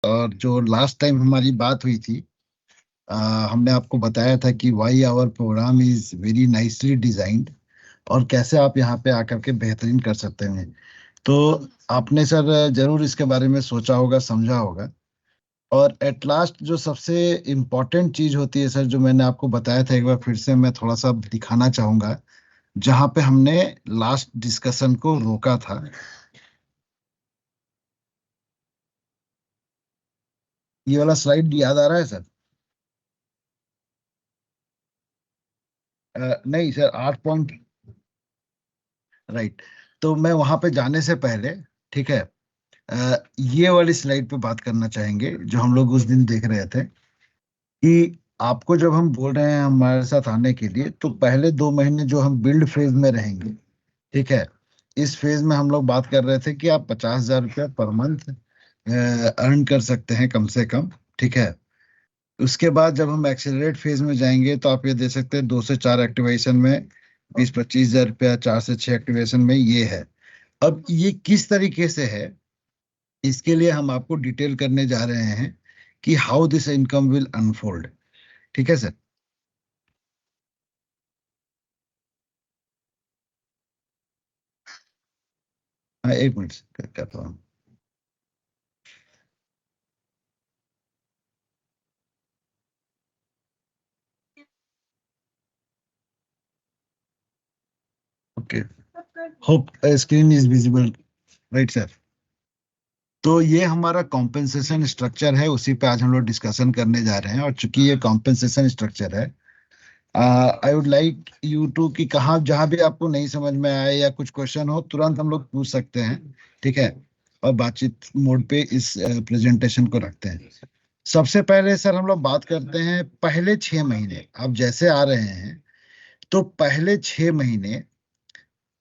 और जो last time हमारी बात हुई थी, हमने आपको बताया था कि why our programme is very nicely designed, और कैसे आप यहाँ पे आकर के बेहतरीन कर सकते हैं। तो आपने सर जरूर इसके बारे में सोचा होगा, समझा होगा। और एट लास्ट जो सबसे इम्पोर्टेंट चीज होती है सर, जो मैंने आपको बताया था, एक बार फिर से मैं थोड़ा सा दिखाना चाहूंगा, जहाँ पे हमने लास्ट डिस्कशन को रोका था। ये वाला स्लाइड याद आ रहा है सर? नहीं सर, 8 पॉइंट। राइट। तो मैं वहां पे जाने से पहले, ठीक है, ये वाली स्लाइड पे बात करना चाहेंगे जो हम लोग उस दिन देख रहे थे, कि आपको जब हम बोल रहे हैं हमारे साथ आने के लिए, तो पहले 2 महीने जो हम बिल्ड फेज में रहेंगे, ठीक है, इस फेज में हम लोग बात कर रहे थे कि आप 50,000 रुपया पर मंथ अर्न कर सकते हैं कम से कम, ठीक है। उसके बाद जब हम एक्सेलरेट फेज में जाएंगे तो आप ये दे सकते हैं 2 से 4 एक्टिवेशन में 20-25 हजार रुपया, 4 से 6 एक्टिवेशन में ये है। अब ये किस तरीके से है, इसके लिए हम आपको डिटेल करने जा रहे हैं कि how this income will unfold. ठीक है सर? हाँ, एक मिनट करता हूँ। Okay, hope screen is visible, right sir? तो ये हमारा कॉम्पेंसेशन स्ट्रक्चर है, उसी पे आज हम लोग डिस्कशन करने जा रहे हैं। और चूंकि ये कॉम्पेंसेशन स्ट्रक्चर है, I would like you to कि कहाँ जहाँ भी आपको नहीं समझ में आए या कुछ क्वेश्चन हो, तुरंत हम लोग पूछ सकते हैं, ठीक है। और बातचीत मोड पे इस प्रेजेंटेशन को रखते हैं। सबसे पहले सर हम लोग बात करते हैं पहले 6 महीने आप जैसे आ रहे हैं, तो पहले 6 महीने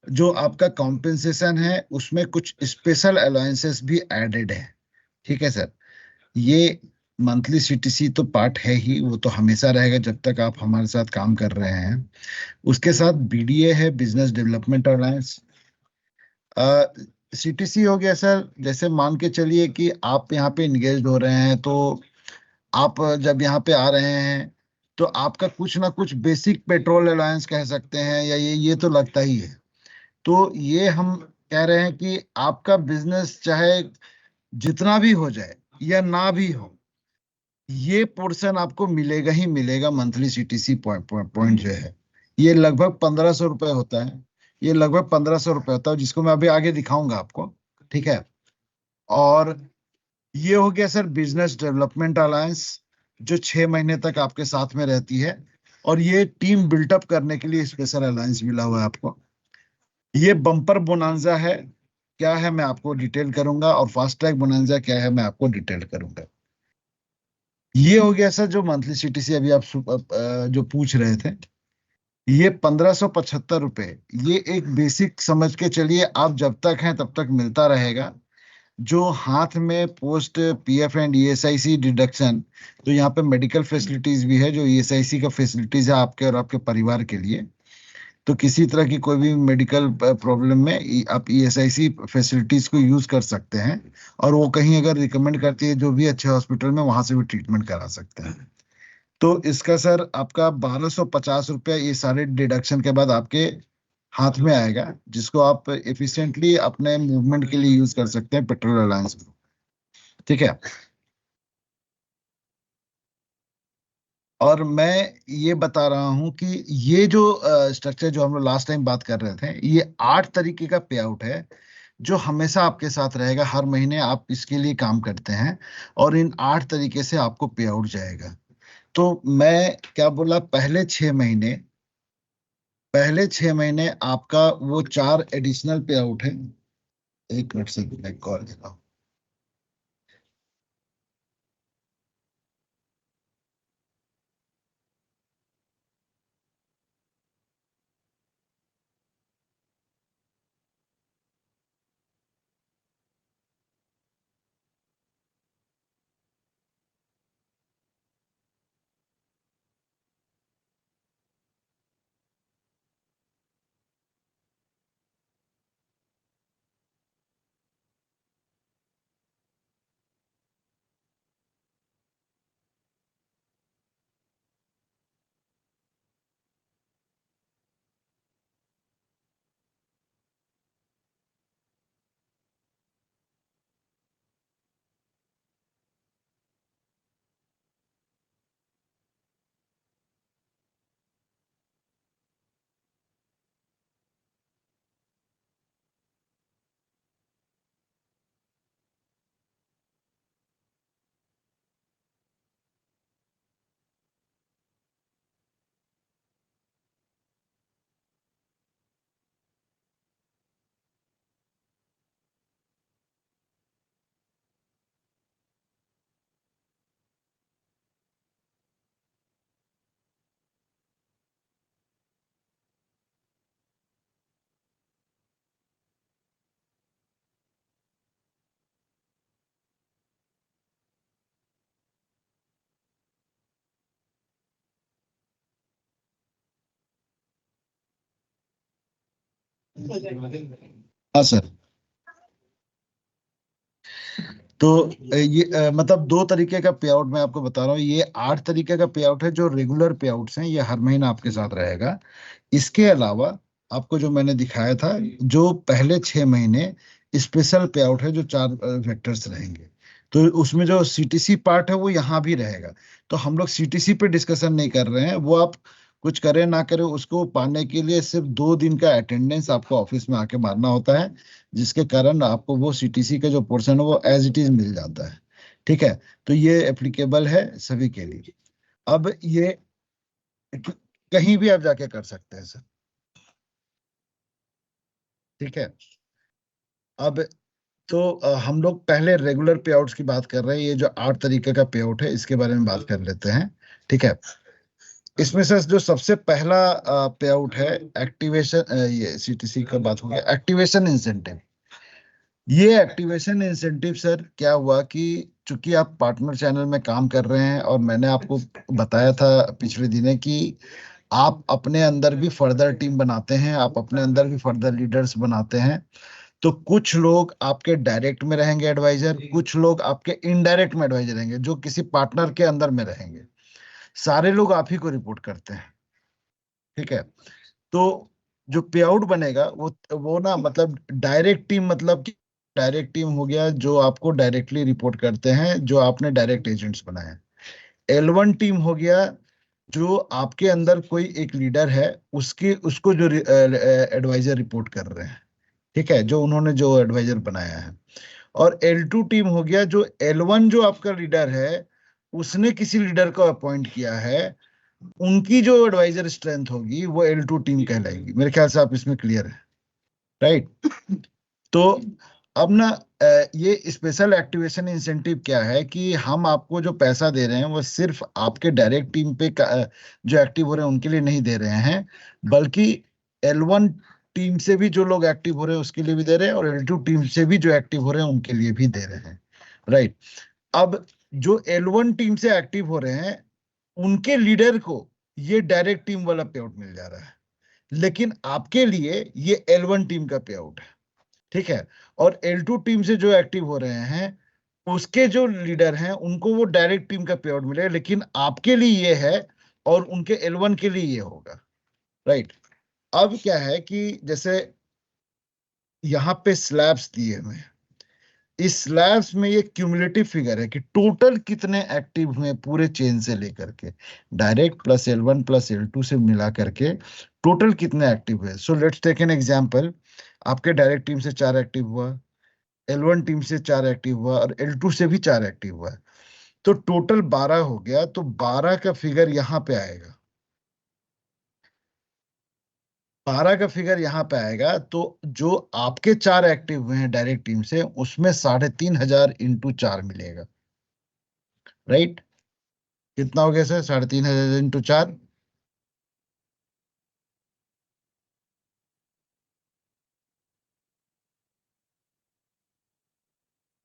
जो आपका कॉम्पेंसेशन है उसमें कुछ स्पेशल अलाउंसेस भी एडेड है, ठीक है सर। ये मंथली सीटीसी तो पार्ट है ही, वो तो हमेशा रहेगा जब तक आप हमारे साथ काम कर रहे हैं। उसके साथ बीडीए है, बिजनेस डेवलपमेंट अलायंस। सीटीसी हो गया सर, जैसे मान के चलिए कि आप यहाँ पे इंगेज हो रहे हैं, तो आप जब यहाँ पे आ रहे हैं तो आपका कुछ ना कुछ बेसिक पेट्रोल अलायंस कह सकते हैं, या ये तो लगता ही है। तो ये हम कह रहे हैं कि आपका बिजनेस चाहे जितना भी हो जाए या ना भी हो, ये पोर्शन आपको मिलेगा ही मिलेगा। मंथली सीटीसी पॉइंट जो है, ये लगभग 1,500 रुपये होता है। ये लगभग 1,500 रुपये होता है, जिसको मैं अभी आगे दिखाऊंगा आपको, ठीक है। और ये हो गया सर बिजनेस डेवलपमेंट अलायंस, जो 6 महीने तक आपके साथ में रहती है। और ये टीम बिल्टअप करने के लिए स्पेशल अलायंस मिला हुआ है आपको। ये बम्पर बोनांजा है, क्या है मैं आपको डिटेल करूंगा, और फास्ट ट्रैक बोनांजा क्या है मैं आपको डिटेल करूंगा। ये हो गया सर जो मंथली सीटीसी अभी आप जो पूछ रहे थे, ये 1,575 रुपये। ये एक बेसिक समझ के चलिए, आप जब तक हैं तब तक मिलता रहेगा। जो हाथ में post PF and ESIC deduction, तो यहाँ पे मेडिकल फैसिलिटीज भी है, जो ईएसआईसी का फैसिलिटीज है आपके और आपके परिवार के लिए। तो किसी तरह की कोई भी मेडिकल प्रॉब्लम में आप ईएसआईसी फैसिलिटीज को यूज कर सकते हैं। और वो कहीं अगर रिकमेंड करती है जो भी अच्छे हॉस्पिटल में, वहां से भी ट्रीटमेंट करा सकते हैं। तो इसका सर आपका 1,250 रुपया ये सारे डिडक्शन के बाद आपके हाथ में आएगा, जिसको आप एफिशिएंटली अपने मूवमेंट के लिए यूज कर सकते हैं पेट्रोल अलायंस में, ठीक है। और मैं ये बता रहा हूं कि ये जो स्ट्रक्चर जो हम लोग लास्ट टाइम बात कर रहे थे, ये 8 तरीके का पे आउट है, जो हमेशा आपके साथ रहेगा। हर महीने आप इसके लिए काम करते हैं, और इन 8 तरीके से आपको पे आउट जाएगा। तो मैं क्या बोला, पहले 6 महीने आपका वो 4 एडिशनल पे आउट है। एक मिनट से मैं कॉल दे रहा हूँ। हाँ सर। तो ये मतलब दो तरीके का पे आउट मैं आपको बता रहा हूँ। ये 8 तरीके का पे आउट है जो रेगुलर पे आउट्स हैं, ये हर महीना आपके साथ रहेगा। इसके अलावा आपको जो मैंने दिखाया था, जो पहले 6 महीने स्पेशल पे आउट है, जो 4 वेक्टर्स रहेंगे। तो उसमें जो सीटीसी पार्ट है वो यहाँ भी रहेगा। तो हम लोग सीटीसी पे डिस्कशन नहीं कर रहे हैं, वो आप कुछ करें ना करें, उसको पाने के लिए सिर्फ 2 दिन का अटेंडेंस आपको ऑफिस में आके मारना होता है, जिसके कारण आपको वो सीटीसी का जो पोर्शन है वो एज इट इज मिल जाता है। ठीक है। तो ये एप्लीकेबल है सभी के लिए। अब ये कहीं भी आप जाके कर सकते हैं सर। ठीक है। अब तो हम लोग पहले रेगुलर पे आउट्स की बात कर रहे हैं। ये जो 8 तरीके का पे आउट है इसके बारे में बात कर लेते हैं। ठीक है। इसमें से जो सबसे पहला पे आउट है एक्टिवेशन, ये सीटीसी का बात हो गया, एक्टिवेशन इंसेंटिव। ये एक्टिवेशन इंसेंटिव सर क्या हुआ कि चूंकि आप पार्टनर चैनल में काम कर रहे हैं, और मैंने आपको बताया था पिछले दिने कि आप अपने अंदर भी फर्दर टीम बनाते हैं, आप अपने अंदर भी फर्दर लीडर्स बनाते हैं। तो कुछ लोग आपके डायरेक्ट में रहेंगे एडवाइजर, कुछ लोग आपके इनडायरेक्ट में एडवाइजर रहेंगे जो किसी पार्टनर के अंदर में रहेंगे। सारे लोग आप ही को रिपोर्ट करते हैं। ठीक है। तो जो पे आउट बनेगा वो ना, मतलब डायरेक्ट टीम, मतलब कि डायरेक्ट टीम हो गया जो आपको डायरेक्टली रिपोर्ट करते हैं, जो आपने डायरेक्ट एजेंट्स बनाए हैं। L1 टीम हो गया जो आपके अंदर कोई एक लीडर है, उसकी उसको जो एडवाइजर रिपोर्ट कर रहे हैं। ठीक है, जो उन्होंने जो एडवाइजर बनाया है। और L2 टीम हो गया जो L1 जो आपका लीडर है, उसने किसी लीडर को अपॉइंट किया है, उनकी जो एडवाइजर स्ट्रेंथ होगी वो L2 टीम कहलाएगी। मेरे ख्याल से आप इसमें क्लियर है, राइट। तो अब ना ये स्पेशल एक्टिवेशन इंसेंटिव क्या है कि हम आपको जो पैसा दे रहे हैं वो सिर्फ आपके डायरेक्ट टीम पे जो एक्टिव हो रहे हैं उनके लिए नहीं दे रहे हैं, बल्कि L1 टीम से भी जो लोग एक्टिव हो रहे हैं उसके लिए भी दे रहे हैं, और L2 टीम से भी जो एक्टिव हो रहे हैं उनके लिए भी दे रहे हैं, राइट। अब जो L1 टीम से एक्टिव हो रहे हैं उनके लीडर को ये डायरेक्ट टीम वाला पे आउट मिल जा रहा है, लेकिन आपके लिए ये L1 टीम का पे आउट है। ठीक है। और L2 टीम से जो एक्टिव हो रहे हैं उसके जो लीडर हैं उनको वो डायरेक्ट टीम का पे आउट मिलेगा, लेकिन आपके लिए ये है और उनके L1 के लिए ये होगा, राइट। अब क्या है कि जैसे यहाँ पे स्लैब्स दिए हुए हैं, इस स्लैब्स में ये क्यूमुलेटिव फिगर है कि टोटल कितने एक्टिव हुए पूरे चेन से लेकर के, direct plus L1 plus L2 से मिला करके टोटल कितने एक्टिव हुए। So let's take an example. आपके डायरेक्ट टीम से 4 एक्टिव हुआ, L1 टीम से 4 एक्टिव हुआ, और L2 से भी 4 एक्टिव हुआ। तो टोटल 12 हो गया। तो 12 का फिगर यहाँ पे आएगा। 12 का फिगर यहाँ पे आएगा। तो जो आपके 4 एक्टिव हुए हैं डायरेक्ट टीम से, उसमें 3,500 इंटू 4 मिलेगा, राइट। कितना हो गया सर? 3,500 इंटू 4।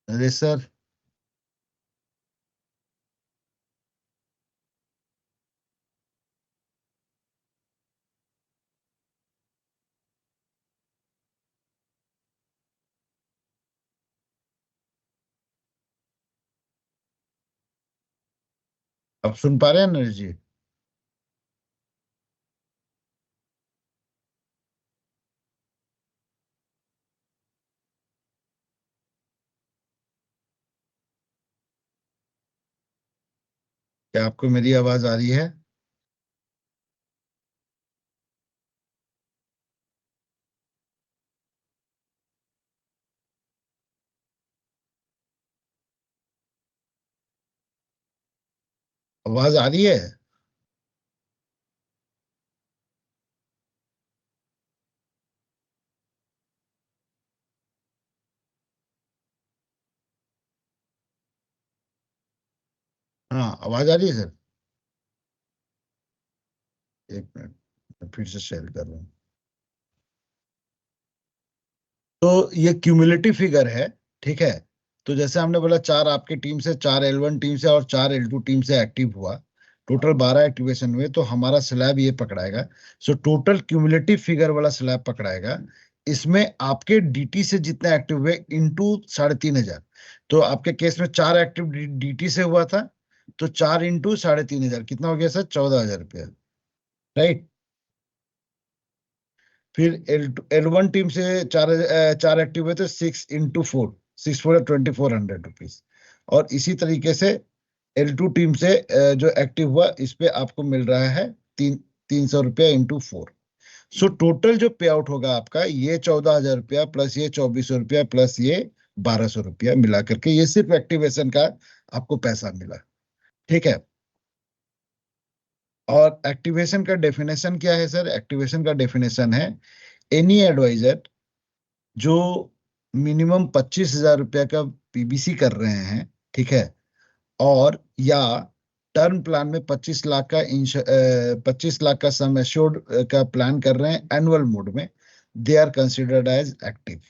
अरे सर, अब सुन पा रहे हैं नरेश जी? क्या आपको मेरी आवाज आ रही है? आवाज आ रही है? हाँ, आवाज आ रही है सर। एक मिनट, मैं फिर से शेयर कर रहा हूँ। तो ये क्यूमुलेटिव फिगर है। ठीक है। तो जैसे हमने बोला, 4 आपके टीम से, 4 L1 टीम से और 4 L2 टीम से एक्टिव हुआ, टोटल 12 एक्टिवेशन हुए, तो हमारा स्लैब ये पकड़ाएगा। सो टोटल क्यूमुलेटिव फिगर वाला स्लैब पकड़ाएगा इसमें आपके डीटी से जितना एक्टिव हुए इंटू 3,500, तो आपके केस में 4 एक्टिव डीटी से हुआ था, तो 4 इंटू 3,500 कितना हो गया सर? 14,000 रुपया, राइट। फिर L1 टीम से चार एक्टिव हुए थे, 6 इंटू 4, 6 4 2400 रुपीज। और इसी तरीके से L2 टीम से जो एक्टिव हुआ, इस पे आपको मिल रहा है 300 रुपया इंटू 4। सो टोटल जो पे आउट होगा आपका, ये 14,000 रुपया प्लस ये 2,400 रुपया प्लस ये 1,200 रुपया मिला करके, ये सिर्फ एक्टिवेशन का आपको पैसा मिला। ठीक है। और एक्टिवेशन का डेफिनेशन क्या है सर? एक्टिवेशन का डेफिनेशन है, एनी एडवाइजर जो मिनिमम 25,000 रुपया का पीबीसी कर रहे हैं, ठीक है, और या टर्म प्लान में 25 लाख का सम एश्योर्ड का प्लान कर रहे हैं एनुअल मोड में, they are considered as active.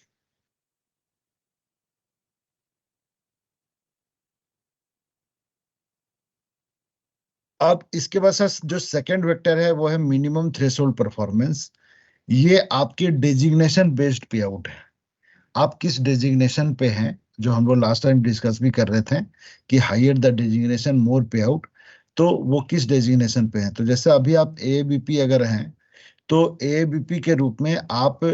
अब इसके बाद सर जो सेकंड वेक्टर है वो है मिनिमम थ्रेशोल्ड परफॉर्मेंस। ये आपके डेजिग्नेशन बेस्ड पे आउट है। आप किस डेजिग्नेशन पे हैं, जो हम लोग लास्ट टाइम डिस्कस भी कर रहे थे कि हायर द डेजिग्नेशन मोर पे आउट, तो वो किस डेजिग्नेशन पे हैं। तो जैसे अभी आप एबीपी अगर हैं, तो एबीपी के रूप में आप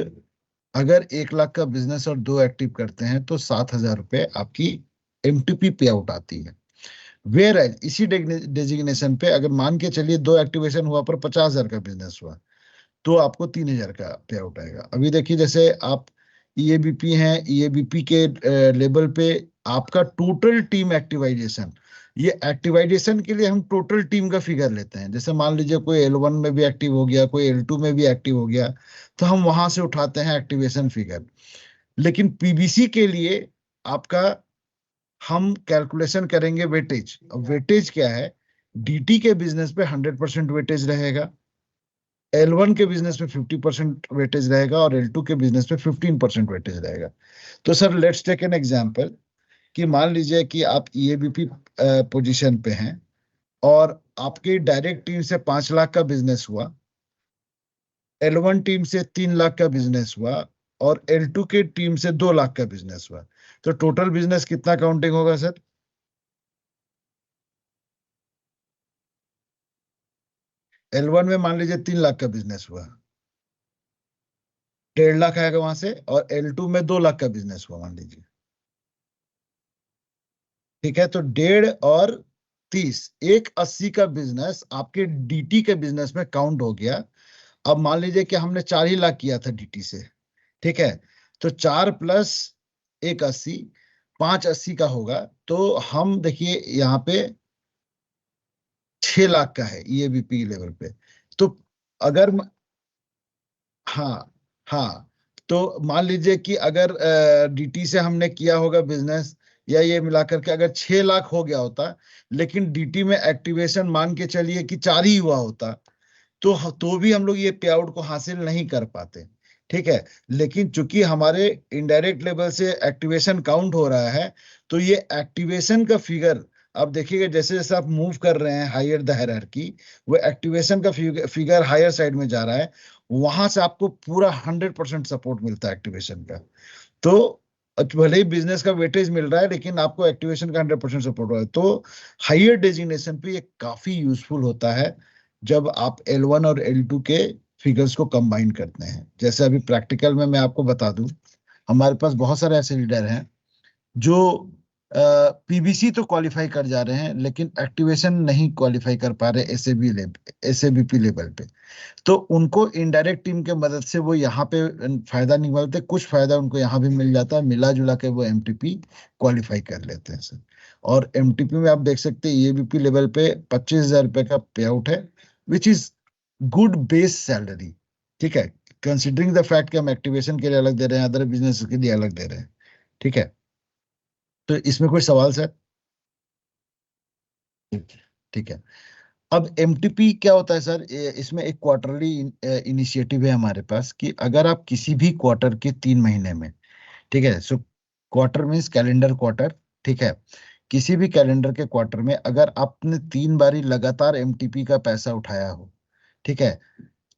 अगर 1 लाख का बिजनेस और 2 एक्टिव करते हैं, तो 7,000 रुपये आपकी एमटीपी पे आउट आती है। वेयर एज इसी डेजिग्नेशन पे अगर मान के चलिए 2 एक्टिवेशन हुआ पर 50,000 का बिजनेस हुआ, तो आपको 3,000 का पे आउट आएगा। अभी देखिए, जैसे आप ईएबीपी हैं, ईएबीपी के लेवल पे आपका टोटल टीम एक्टिवाइजेशन, ये एक्टिवाइजेशन के लिए हम टोटल टीम का फिगर लेते हैं। जैसे मान लीजिए कोई L1 में भी एक्टिव हो गया, कोई L2 में भी एक्टिव हो गया, तो हम वहां से उठाते हैं एक्टिवेशन फिगर। लेकिन पीबीसी के लिए आपका हम कैलकुलेशन करेंगे वेटेज। अब वेटेज क्या है? डीटी के बिजनेस पे 100% वेटेज रहेगा, L1 के बिजनेस में 50% वेटेज रहेगा, और L2 के बिजनेस में 15% वेटेज रहेगा। तो sir let's take an example कि मान लीजिए कि आप ईएबीपी पोजीशन पे हैं, और आपकी डायरेक्ट टीम से 5 लाख का बिजनेस हुआ, L1 टीम से 3 लाख का बिजनेस हुआ, और L2 के टीम से 2 लाख का बिजनेस हुआ, तो टोटल बिजनेस कितना काउंटिंग होगा सर? L1 में मान लीजिए 3 लाख का बिजनेस हुआ, 1.5 लाख आएगा वहां से, और L2 में 2 लाख का बिजनेस हुआ मान लीजिए। ठीक है, तो 1.5 और 30, एक 80 का बिजनेस आपके डीटी के बिजनेस में काउंट हो गया। अब मान लीजिए कि हमने 4 ही लाख किया था डीटी से, ठीक है, तो 4 प्लस एक 80, 5 80 का होगा। तो हम देखिए यहाँ पे 6 लाख का है ईएबीपी लेवल पे। तो अगर हाँ, हाँ, तो मान लीजिए कि अगर डीटी से हमने किया होगा बिजनेस, या ये मिलाकर के अगर 6 लाख हो गया होता, लेकिन डीटी में एक्टिवेशन मान के चलिए कि 4 ही हुआ होता, तो भी हम लोग ये पे आउट को हासिल नहीं कर पाते। ठीक है। लेकिन चूंकि हमारे इनडायरेक्ट लेवल से एक्टिवेशन काउंट हो रहा है, तो ये एक्टिवेशन का फिगर, आप देखिएगा जैसे जैसे आप मूव कर रहे हैं हायर द हायरार्की, वो एक्टिवेशन का फिगर हायर साइड में जा रहा है, वहां से आपको पूरा 100% सपोर्ट मिलता है एक्टिवेशन का। तो भले ही बिजनेस का वेटेज मिल रहा है, लेकिन आपको एक्टिवेशन का 100% सपोर्ट हो रहा है। तो हायर डेजिग्नेशन पे ये काफी यूजफुल होता है, जब आप L1 और L2 के फिगर्स को कंबाइन करते हैं। जैसे अभी प्रैक्टिकल में मैं आपको बता दूं, हमारे पास बहुत सारे ऐसे लीडर हैं जो पीबीसी तो क्वालिफाई कर जा रहे हैं, लेकिन एक्टिवेशन नहीं क्वालिफाई कर पा रहे एसएबी लेवल, एसएबीपी लेवल पे। तो उनको इनडायरेक्ट टीम के मदद से वो यहाँ पे फायदा नहीं मिलते, कुछ फायदा उनको यहाँ भी मिल जाता है, मिला जुला के वो एमटीपी क्वालिफाई कर लेते हैं सर। और एमटीपी में आप देख सकते हैं ईएबीपी लेवल पे 25,000 रुपए का पे आउट है, which is good base salary. ठीक है, कंसिडरिंग द फैक्ट कि हम एक्टिवेशन के लिए अलग दे रहे हैं, अदर बिजनेस के लिए अलग दे रहे हैं। ठीक है, तो इसमें कोई सवाल सर? ठीक है। अब एमटीपी क्या होता है सर? इसमें एक क्वार्टरली इनिशिएटिव है हमारे पास, कि अगर आप किसी भी क्वार्टर के 3 महीने में, ठीक है, so quarter means calendar quarter, ठीक है, किसी भी कैलेंडर के क्वार्टर में अगर आपने 3 बारी लगातार एमटीपी का पैसा उठाया हो, ठीक है,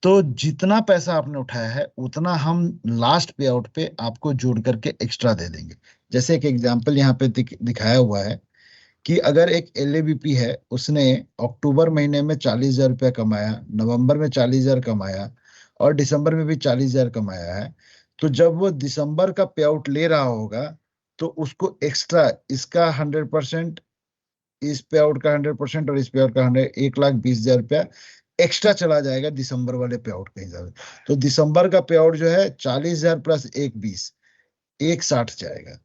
तो जितना पैसा आपने उठाया है उतना हम लास्ट पे आउट पे आपको जोड़ करके एक्स्ट्रा दे देंगे। जैसे एक एग्जांपल यहाँ पे दिखाया हुआ है कि अगर एक एलएबीपी है, उसने अक्टूबर महीने में 40,000 रुपया कमाया, नवंबर में 40,000 कमाया और दिसंबर में भी 40,000 कमाया है, तो जब वो दिसंबर का पे आउट ले रहा होगा तो उसको एक्स्ट्रा इसका 100%, इस पे आउट का 100% और इस पे आउट का 1,20,000 रुपया एक्स्ट्रा चला जाएगा दिसंबर वाले पे आउट के हिसाब से। तो दिसंबर का पे आउट जो है 40,000 प्लस 1,20, 1,60 जाएगा।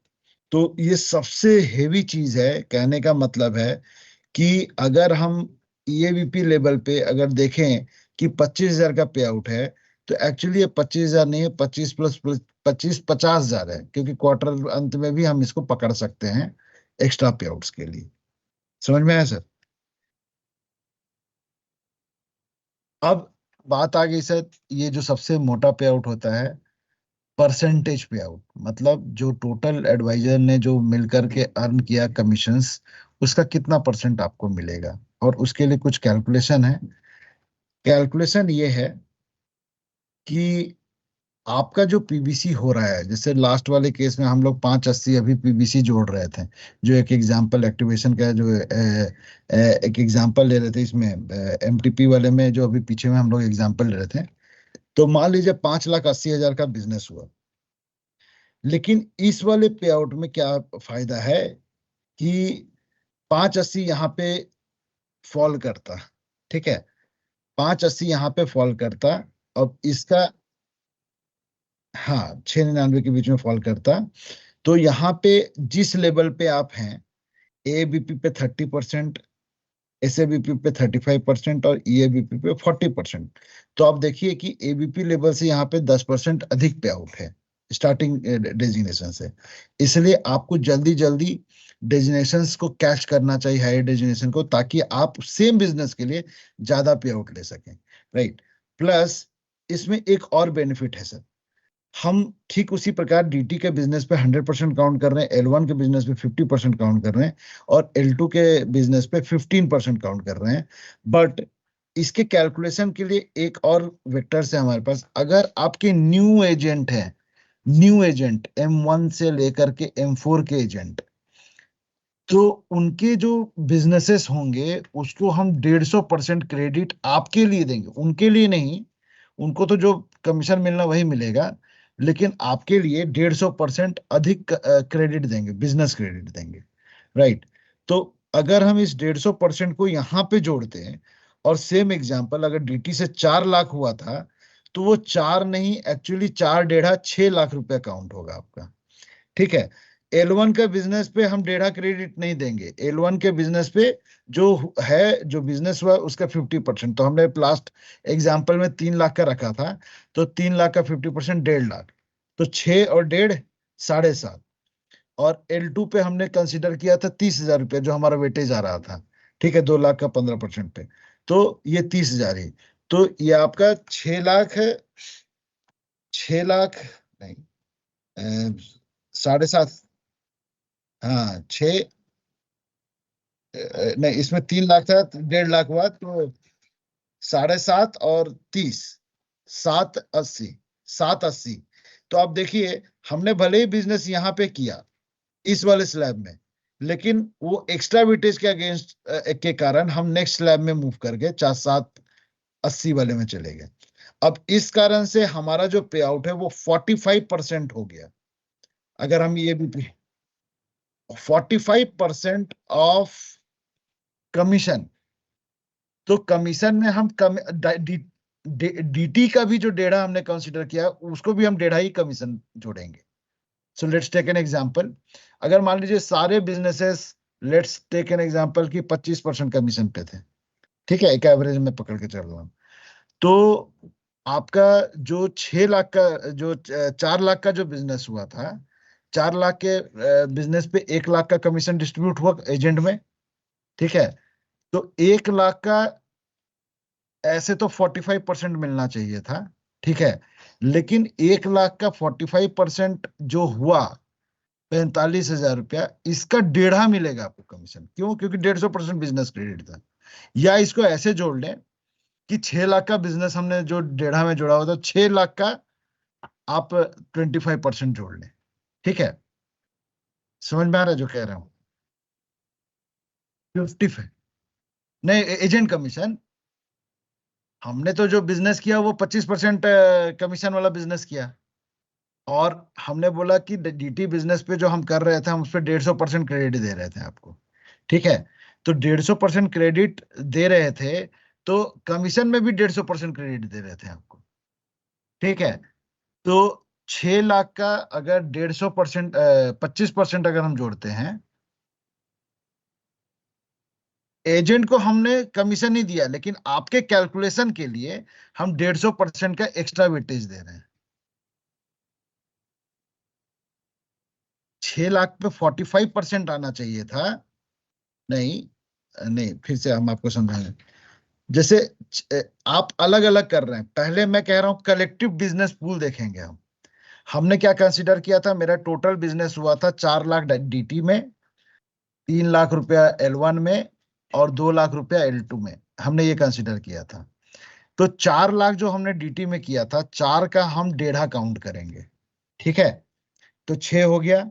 तो ये सबसे हेवी चीज है। कहने का मतलब है कि अगर हम ईएबीपी लेवल पे अगर देखें कि 25,000 का पे आउट है, तो एक्चुअली ये 25,000 नहीं है, 25 प्लस 25 50,000 है, क्योंकि क्वार्टर अंत में भी हम इसको पकड़ सकते हैं एक्स्ट्रा पे आउट्स के लिए। समझ में आया सर? अब बात आ गई सर, ये जो सबसे मोटा पे आउट होता है परसेंटेज पे आउट, मतलब जो टोटल एडवाइजर ने जो मिलकर के अर्न किया कमीशंस, उसका कितना परसेंट आपको मिलेगा। और उसके लिए कुछ कैलकुलेशन है। कैलकुलेशन ये है कि आपका जो पीबीसी हो रहा है, जैसे लास्ट वाले केस में हम लोग 580 अभी पीबीसी जोड़ रहे थे, जो एक एग्जांपल एक्टिवेशन का जो एक एग्जांपल ले रहे थे इसमें, एमटीपी वाले में जो अभी पीछे में हम लोग एग्जांपल ले रहे थे। तो मान लीजिए 5,80,000 का बिजनेस हुआ, लेकिन इस वाले पे आउट में क्या फायदा है कि 580 यहाँ पे फॉल करता, ठीक है, 580 यहाँ पे फॉल करता। अब इसका, हाँ, 699 के बीच में फॉल करता। तो यहाँ पे जिस लेवल पे आप हैं, एबीपी पे 30%, एसएबीपी पे 35% और ईएबीपी पे 40%, तो आप देखिए कि एबीपी लेवल से यहाँ पे 10% अधिक पे आउट है स्टार्टिंग डेजिग्नेशन से। इसलिए आपको जल्दी जल्दी डेजिग्नेशंस को कैच करना चाहिए, हायर डेजिग्नेशन को, ताकि आप सेम बिजनेस के लिए ज्यादा पे आउट ले सकें। राइट। प्लस इसमें एक और बेनिफिट है सर, हम ठीक उसी प्रकार डीटी के बिजनेस पे 100% काउंट कर रहे हैं, एल1 के बिजनेस पे 50% काउंट कर रहे हैं और एल2 के बिजनेस पे 15% काउंट कर रहे हैं। बट इसके कैलकुलेशन के लिए एक और वेक्टर्स है हमारे पास। अगर आपके न्यू एजेंट हैं, न्यू एजेंट M1 से लेकर के M4 के एजेंट, तो उनके जो बिजनेसेस होंगे उसको हम 150% क्रेडिट आपके लिए देंगे, उनके लिए नहीं। उनको तो जो कमीशन मिलना वही मिलेगा, लेकिन आपके लिए 150% अधिक क्रेडिट देंगे, बिजनेस क्रेडिट देंगे। राइट। तो अगर हम इस 150% को यहाँ पे जोड़ते हैं, और सेम एग्जांपल अगर डीटी से 4 लाख हुआ था, तो वो चार नहीं, एक्चुअली 4 डेढ़ा 6 लाख रुपया काउंट होगा आपका। ठीक है। एल1 के बिजनेस पे हम डेढ़ा क्रेडिट नहीं देंगे, एल1 के बिजनेस पे जो है, जो बिजनेस हुआ उसका 50%, तो हमने लास्ट एग्जाम्पल में 3 लाख का रखा था, तो 3 लाख का 50% 1.5 लाख, तो 6 और 1.5 7.5। और L2 पे हमने कंसिडर किया था 30,000 रुपये, जो हमारा वेटेज आ रहा था, ठीक है, 2 लाख का 15% पे, तो ये 30,000 ही। तो ये आपका 6 लाख है, 6 लाख नहीं, 7.5, हाँ, नहीं, इसमें 3 लाख था, 1.5 लाख हुआ, तो 7.5 और 30, 780, 780। तो आप देखिए, हमने भले ही बिजनेस यहाँ पे किया इस वाले स्लैब में, लेकिन वो एक्स्ट्रा वेटेज के अगेंस्ट के कारण हम नेक्स्ट स्लैब में मूव कर गए, 4 7 80 वाले में चले गए। अब इस कारण से हमारा जो पे आउट है वो 45% हो गया। अगर हम ये भी 45% ऑफ कमीशन, तो कमीशन में हम कम डीटी का भी जो डेढ़ा हमने कंसिडर किया उसको भी हम डेढ़ा ही कमीशन जोड़ेंगे। So let's take an example. अगर मान लीजिए सारे businesses, let's take an example कि 25% कमीशन पे थे, ठीक है, एक एवरेज में पकड़ के चल रहा हूं, तो आपका जो 6 लाख का, जो 4 लाख का जो बिजनेस हुआ था, 4 लाख के बिजनेस पे 1 लाख का कमीशन डिस्ट्रीब्यूट हुआ एजेंट में, ठीक है। तो 1 लाख का ऐसे तो 45% मिलना चाहिए था, ठीक है, लेकिन 1 लाख का 45% जो हुआ 45,000 रुपया, इसका डेढ़ा मिलेगा आपको कमीशन। क्यों? क्योंकि 150% बिजनेस क्रेडिट था। या इसको ऐसे जोड़ लें कि 6 लाख का बिजनेस हमने जो डेढ़ा में जोड़ा हुआ था, 6 लाख का आप 25% जोड़ लें। ठीक है, समझ में आ रहा है जो कह रहा हूँ? 55 नहीं, एजेंट कमीशन। हमने तो जो बिजनेस किया वो 25% कमीशन वाला बिजनेस किया, और हमने बोला कि डीटी बिजनेस पे जो हम कर रहे थे, हम उस पर 150% क्रेडिट दे रहे थे आपको। ठीक है, तो 150% क्रेडिट दे रहे थे, तो कमीशन में भी 150% क्रेडिट दे रहे थे आपको। ठीक है, तो 6 लाख का अगर 150%, 25% अगर हम जोड़ते हैं, एजेंट को हमने कमीशन नहीं दिया, लेकिन आपके कैलकुलेशन के लिए हम 150% का एक्स्ट्रा वेटेज दे रहे हैं। 6 लाख पे 45% आना चाहिए था। नहीं, नहीं, फिर से हम आपको समझाएंगे। जैसे आप अलग अलग कर रहे हैं, पहले मैं कह रहा हूं कलेक्टिव बिजनेस पूल देखेंगे हम। हमने क्या कंसीडर किया था, मेरा टोटल बिजनेस हुआ था 4 लाख डीटी में, 3 लाख रुपया L1 में, और 2 लाख रुपया L2 में। हमने ये कंसीडर किया था। तो 4 लाख जो हमने डीटी में किया था, 4 का हम डेढ़ा काउंट करेंगे। ठीक है, तो 6 हो गया।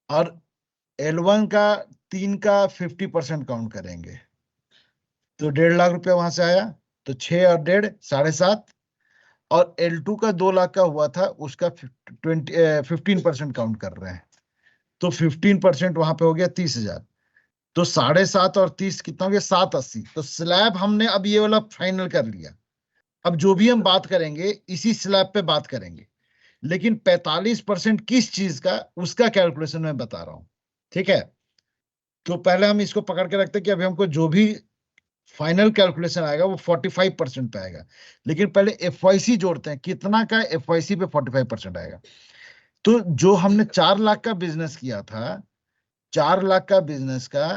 और L1 का 3 का 50% काउंट करेंगे, तो 1.5 लाख रुपया वहां से आया। तो 6 और 1.5, 7.5। और L2 का 2 लाख का हुआ था, उसका 15% काउंट कर रहे हैं, तो 15% वहां पे हो गया 30,000। तो 7.5 और 30 कितना हो गया, 780। तो स्लैब हमने अब ये वाला फाइनल कर लिया। अब जो भी हम बात करेंगे इसी स्लैब पे बात करेंगे, लेकिन 45% किस चीज का, उसका कैलकुलेशन मैं बता रहा हूं। ठीक है, तो पहले हम इसको पकड़ के रखते हैं कि अभी हमको जो भी फाइनल कैलकुलेशन आएगा वो 45% पे आएगा। लेकिन पहले एफवाईसी जोड़ते हैं, कितना का एफवाईसी पे 45% आएगा। तो जो हमने 4 लाख का बिजनेस किया था, 4 लाख का बिजनेस का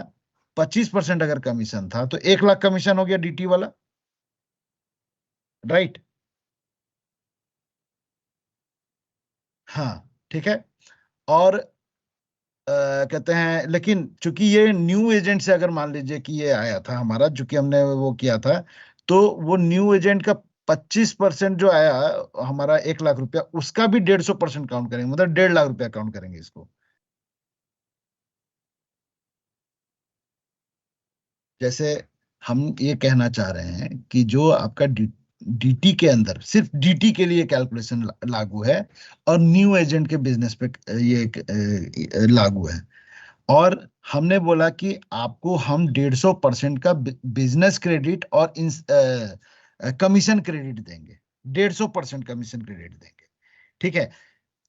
25% अगर कमीशन था, तो 1 लाख कमीशन हो गया डीटी वाला। राइट? हाँ, ठीक है। और कहते हैं, लेकिन चूंकि ये न्यू एजेंट से अगर मान लीजिए कि ये आया था हमारा, चूंकि हमने वो किया था, तो वो न्यू एजेंट का 25% जो आया हमारा, 1 लाख रुपया, उसका भी 150% काउंट करेंगे, मतलब 1.5 लाख रुपया काउंट करेंगे इसको। जैसे हम ये कहना चाह रहे हैं कि जो आपका डीटी के अंदर सिर्फ डीटी के लिए कैलकुलेशन लागू है, और न्यू एजेंट के बिजनेस पे ये लागू है। और हमने बोला कि आपको हम 150% का बिजनेस क्रेडिट और कमीशन क्रेडिट देंगे, 150% कमीशन क्रेडिट देंगे। ठीक है,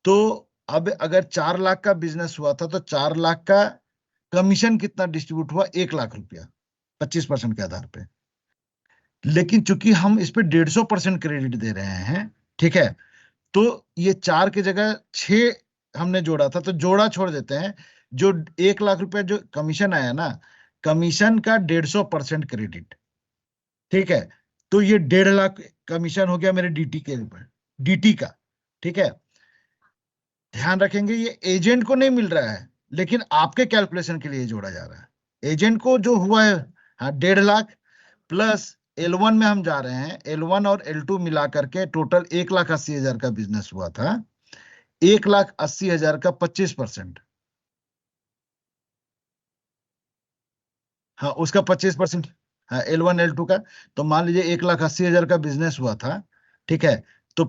तो अब अगर 4 लाख का बिजनेस हुआ था, तो 4 लाख का कमीशन कितना डिस्ट्रीब्यूट हुआ, 1 लाख रुपया, 25% के आधार पे। लेकिन चूंकि हम इस पे 150% क्रेडिट दे रहे हैं, ठीक है, तो ये 4 की जगह 6 हमने जोड़ा था, तो जोड़ा छोड़ देते हैं। जो 1 लाख रुपया जो कमीशन आया ना, कमीशन का 150% क्रेडिट। ठीक है, तो ये 1.5 लाख कमीशन हो गया मेरे डीटी के ऊपर, डीटी का। ठीक है, ध्यान रखेंगे ये एजेंट को नहीं मिल रहा है, लेकिन आपके कैलकुलेशन के लिए जोड़ा जा रहा है। एजेंट को जो हुआ है, हाँ, 1.5 लाख, प्लस L1 में हम जा रहे हैं, L1 और L2 मिला करके टोटल 1,80,000 का बिजनेस हुआ था। 1,80,000 का 25%। हाँ, उसका 25%। हाँ, L1 L2 का। तो मान लीजिए 1,80,000 का बिजनेस हुआ था। ठीक है, तो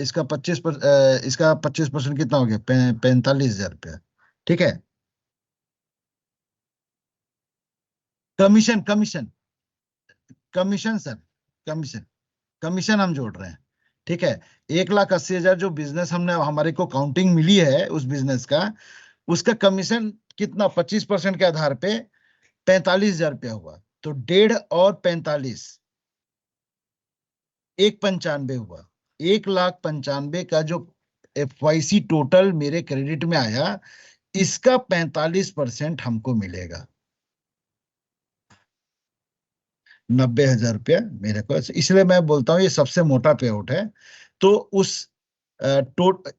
इसका 25% कितना हो गया, 45,000 रुपया। ठीक है, commission, commission, commission sir, commission, commission हम जोड़ रहे हैं। ठीक है, 1,80,000 जो बिजनेस हमने, हमारे को काउंटिंग मिली है उस बिजनेस का, उसका कमीशन कितना, 25% के आधार पे 45,000 रुपया हुआ। तो 1.5 और 45, 1,95 हुआ। 1,95,000 का जो FYC टोटल मेरे क्रेडिट में आया, इसका 45% हमको मिलेगा, 90,000 रुपया मेरे को। इसलिए मैं बोलता हूँ ये सबसे मोटा पे आउट है। तो उस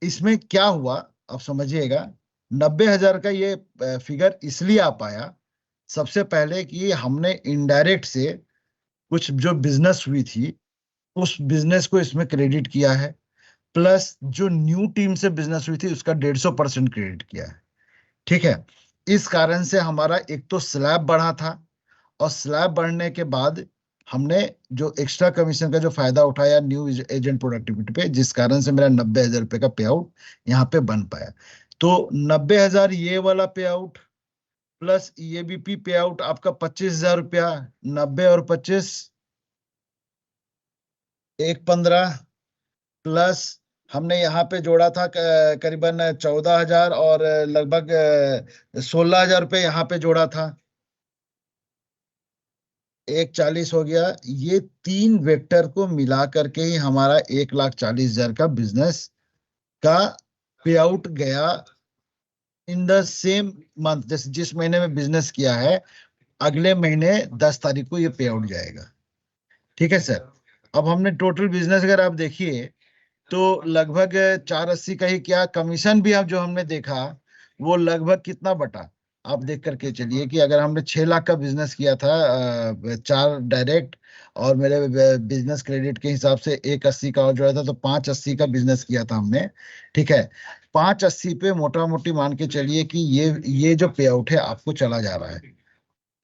इसमें क्या हुआ, आप समझिएगा। 90,000 का ये फिगर इसलिए आ पाया, सबसे पहले कि हमने इनडायरेक्ट से कुछ जो बिजनेस हुई थी उस बिजनेस को इसमें क्रेडिट किया है, प्लस जो न्यू टीम से बिजनेस हुई थी उसका 150% क्रेडिट किया है। ठीक है। इस कारण से हमारा एक तो स्लैब बढ़ा था, और स्लैब बढ़ने के बाद हमने जो एक्स्ट्रा कमीशन का जो फायदा उठाया न्यू एजेंट प्रोडक्टिविटी पे, जिस कारण से मेरा 90,000 रुपये का पे आउट यहाँ पे बन पाया। तो 90,000 ये वाला पे आउट, प्लस ईएबीपी पे आउट आपका 25,000 रुपया। 90 और 25, 115, प्लस हमने यहाँ पे जोड़ा था करीबन 14,000, और लगभग 16,000 रुपये यहाँ पे जोड़ा था, 140 हो गया। ये तीन वेक्टर को मिला करके ही हमारा 1,40,000 का बिजनेस का पे आउट गया इन द सेम मंथ। जैसे जिस महीने में बिजनेस किया है, अगले महीने 10 तारीख को ये पे आउट जाएगा। ठीक है सर। अब हमने टोटल बिजनेस अगर आप देखिए तो लगभग 480 का ही क्या कमीशन भी, आप जो हमने देखा वो लगभग कितना बटा, आप देख करके चलिए कि अगर हमने 6 लाख का बिजनेस किया था, चार डायरेक्ट, और मेरे बिजनेस क्रेडिट के हिसाब से 180 का और जोड़ा था, तो 580 का बिजनेस किया था हमने। ठीक है। 580 पे मोटा मोटी मान के चलिए कि ये जो पे आउट है आपको चला जा रहा है।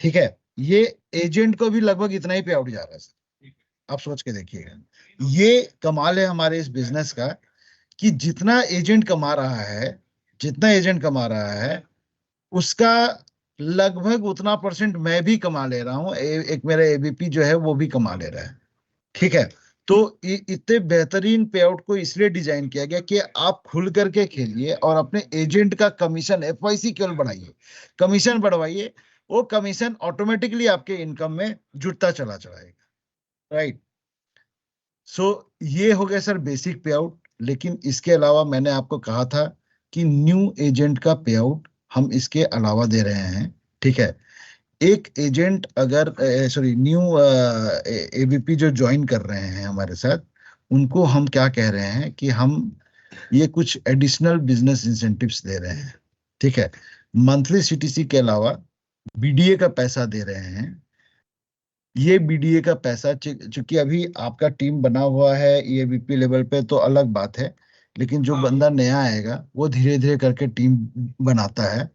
ठीक है। ये एजेंट को भी लगभग इतना ही पे आउट जा रहा है सर। आप सोच के देखिएगा, ये कमाल है हमारे इस बिजनेस का, कि जितना एजेंट कमा रहा है, जितना एजेंट कमा रहा है उसका लगभग उतना परसेंट मैं भी कमा ले रहा हूँ। एक मेरा एबीपी जो है वो भी कमा ले रहा है। ठीक है। तो इतने बेहतरीन पे आउट को इसलिए डिजाइन किया गया कि आप खुल करके खेलिए और अपने एजेंट का कमीशन एफवाईसी केवल बढ़ाइए, कमीशन बढ़वाइए, वो कमीशन ऑटोमेटिकली आपके इनकम में जुड़ता चला जाएगा। राइट। सो ये हो गया सर बेसिक पे आउट। लेकिन इसके अलावा मैंने आपको कहा था कि न्यू एजेंट का पे आउट हम इसके अलावा दे रहे हैं। ठीक है। एक एजेंट अगर सॉरी न्यू एबीपी जो ज्वाइन कर रहे हैं हमारे साथ, उनको हम क्या कह रहे हैं कि हम ये कुछ एडिशनल बिजनेस इंसेंटिव्स दे रहे हैं। ठीक है। मंथली सीटीसी के अलावा बीडीए का पैसा दे रहे हैं। ये बीडीए का पैसा चूंकि अभी आपका टीम बना हुआ है ईएबीपी लेवल पे तो अलग बात है, लेकिन जो बंदा नया आएगा वो धीरे धीरे करके टीम बनाता है।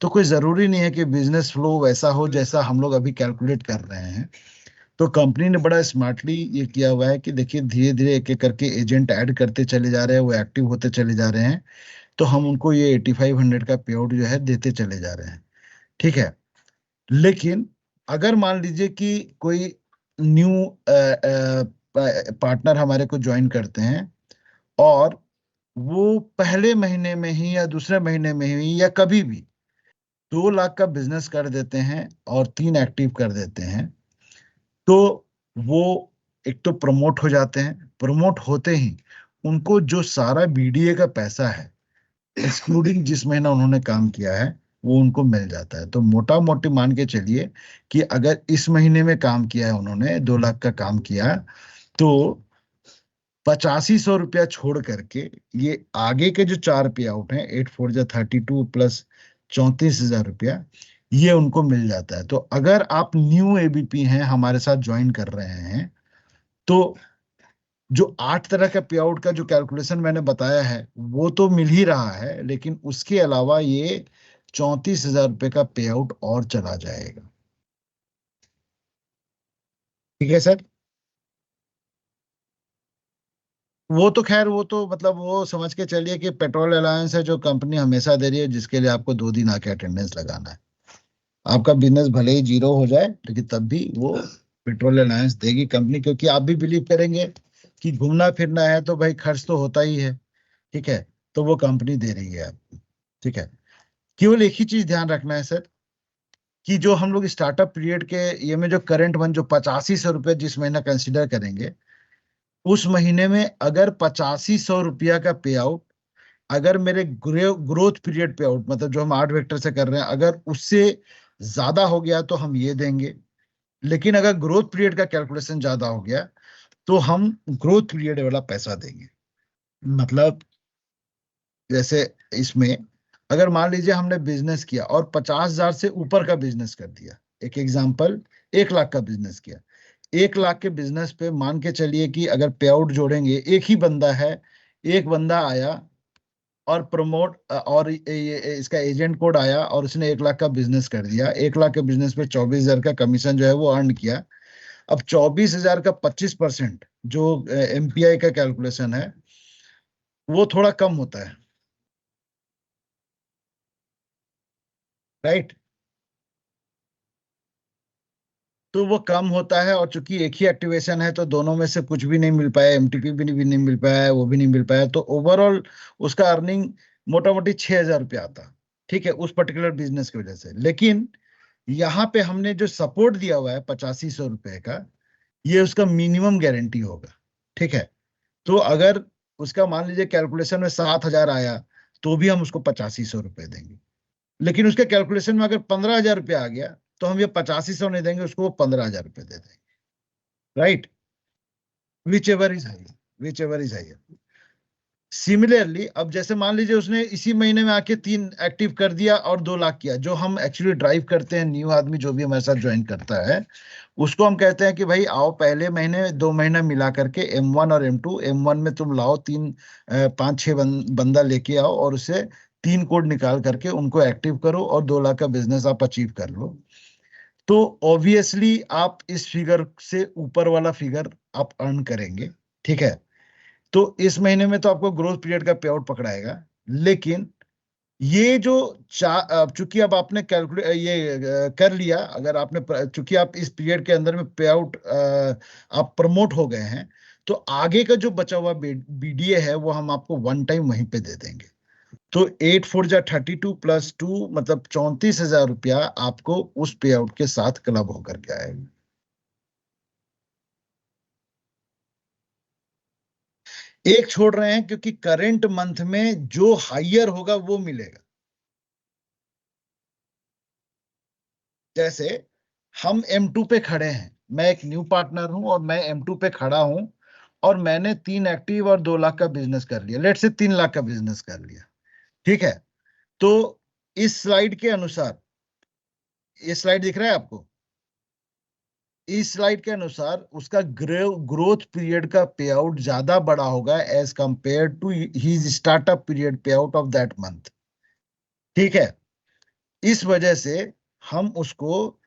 तो कोई जरूरी नहीं है कि बिजनेस फ्लो वैसा हो जैसा हम लोग अभी कैलकुलेट कर रहे हैं। तो कंपनी ने बड़ा स्मार्टली ये किया हुआ है कि देखिए धीरे धीरे एक एक करके एजेंट ऐड करते चले जा रहे हैं, वो एक्टिव होते चले जा रहे हैं। तो हम उनको ये 8500 का पे आउट जो है देते चले जा रहे हैं। ठीक है। लेकिन अगर मान लीजिए कि कोई न्यू पार्टनर हमारे को ज्वाइन करते हैं, और वो पहले महीने में ही या दूसरे महीने में ही या कभी भी 2 लाख का बिजनेस कर देते हैं और 3 एक्टिव कर देते हैं, तो वो एक तो प्रमोट हो जाते हैं। प्रमोट होते ही उनको जो सारा बीडीए का पैसा है एक्सक्लूडिंग जिस महीना उन्होंने काम किया है वो उनको मिल जाता है। तो मोटा मोटी मान के चलिए कि अगर इस महीने में काम किया है, उन्होंने 2 लाख का काम किया, तो 8500 रुपया छोड़ करके ये आगे के जो चार पे आउट हैं, 8 4 जा 32 प्लस 34,000 रुपया, ये उनको मिल जाता है। तो अगर आप न्यू एबीपी हैं हमारे साथ ज्वाइन कर रहे हैं, तो जो 8 तरह का पे आउट का जो कैलकुलेशन मैंने बताया है वो तो मिल ही रहा है, लेकिन उसके अलावा ये 34,000 रुपये का पे आउट और चला जाएगा। ठीक है सर। वो तो खैर वो तो मतलब वो समझ के चलिए कि पेट्रोल अलायंस है जो कंपनी हमेशा दे रही है, जिसके लिए आपको 2 दिन आके अटेंडेंस लगाना है। आपका बिजनेस भले ही जीरो हो जाए लेकिन तब भी वो पेट्रोल अलायंस देगी कंपनी, क्योंकि आप भी बिलीव करेंगे कि घूमना फिरना है तो भाई खर्च तो होता ही है। ठीक है। तो वो कंपनी दे रही है आपको। ठीक है। केवल एक ही चीज ध्यान रखना है सर, कि जो हम लोग स्टार्टअप पीरियड के ये में जो करंट वन जो 8500 रुपये जिस महीना कंसिडर करेंगे, उस महीने में अगर 8500 रुपया का पे आउट, अगर मेरे ग्रोथ पीरियड पे आउट मतलब जो हम 8 वेक्टर से कर रहे हैं अगर उससे ज्यादा हो गया तो हम ये देंगे। लेकिन अगर ग्रोथ पीरियड का कैलकुलेशन ज्यादा हो गया तो हम ग्रोथ पीरियड वाला पैसा देंगे। मतलब जैसे इसमें अगर मान लीजिए हमने बिजनेस किया और 50,000 से ऊपर का बिजनेस कर दिया, एक एग्जाम्पल 1 लाख का बिजनेस किया, 1 लाख के बिजनेस पे मान के चलिए कि अगर पे आउट जोड़ेंगे, एक ही बंदा है, एक बंदा आया और प्रमोट और इसका एजेंट कोड आया और उसने 1 लाख का बिजनेस कर दिया, 1 लाख के बिजनेस पे 24,000 का कमीशन जो है वो अर्न किया। अब 24,000 का 25% जो एमपीआई का कैलकुलेशन है वो थोड़ा कम होता है, राइट। तो वो कम होता है, और चूंकि एक ही एक्टिवेशन है तो दोनों में से कुछ भी नहीं मिल पाया, एमटीपी भी नहीं मिल पाया, वो भी नहीं मिल पाया, तो ओवरऑल उसका अर्निंग मोटा मोटी 6,000 रुपया आता। ठीक है, उस पर्टिकुलर बिजनेस की वजह से। लेकिन यहाँ पे हमने जो सपोर्ट दिया हुआ है 8500 रुपये का, ये उसका मिनिमम गारंटी होगा। ठीक है, तो अगर उसका मान लीजिए कैलकुलेशन में 7,000 आया तो भी हम उसको 8500 रुपये देंगे। लेकिन उसके कैलकुलेशन में अगर 15,000 रुपया आ गया तो हम ये 8500 नहीं देंगे उसको, वो 15,000 रुपये दे देंगे, right. Which ever is high, which ever is high. Similarly अब जैसे मान लीजिए उसने इसी महीने में आके 3 एक्टिव कर दिया और 2 लाख किया, जो हम एक्चुअली ड्राइव करते हैं, न्यू आदमी जो भी हमारे साथ ज्वाइन करता है उसको हम कहते हैं कि भाई आओ पहले महीने 2 महीना मिला करके M1 और M1 में तुम लाओ 5-6 बंदा लेके आओ और उसे 3 कोड निकाल करके उनको एक्टिव करो और 2 लाख का बिजनेस आप अचीव कर लो। तो ऑब्वियसली आप इस फिगर से ऊपर वाला फिगर आप अर्न करेंगे। ठीक है, तो इस महीने में तो आपको ग्रोथ पीरियड का पे आउट पकड़ाएगा। लेकिन ये जो चूंकि अब आपने कैलकुलेट कर लिया, अगर आपने चूंकि आप इस पीरियड के अंदर में पे आउट आप प्रमोट हो गए हैं, तो आगे का जो बचा हुआ बीडीए है वो हम आपको वन टाइम वहीं पे दे देंगे। तो 8 4 जा 32 + 2 मतलब 34,000 रुपया आपको उस पे आउट के साथ क्लब होकर के आएगा। एक छोड़ रहे हैं क्योंकि करंट मंथ में जो हाइयर होगा वो मिलेगा। जैसे हम M2 पे खड़े हैं, मैं एक न्यू पार्टनर हूं और मैं M2 पे खड़ा हूं, और मैंने 3 एक्टिव और 2 लाख का बिजनेस कर लिया, लेट से 3 लाख का बिजनेस कर लिया। ठीक है, तो इस स्लाइड के अनुसार, ये स्लाइड दिख रहा है आपको, इस स्लाइड के अनुसार उसका ग्रोथ पीरियड का पे आउट ज्यादा बड़ा होगा as compare to his startup period payout of that month. ठीक है, इस वजह से हम उसको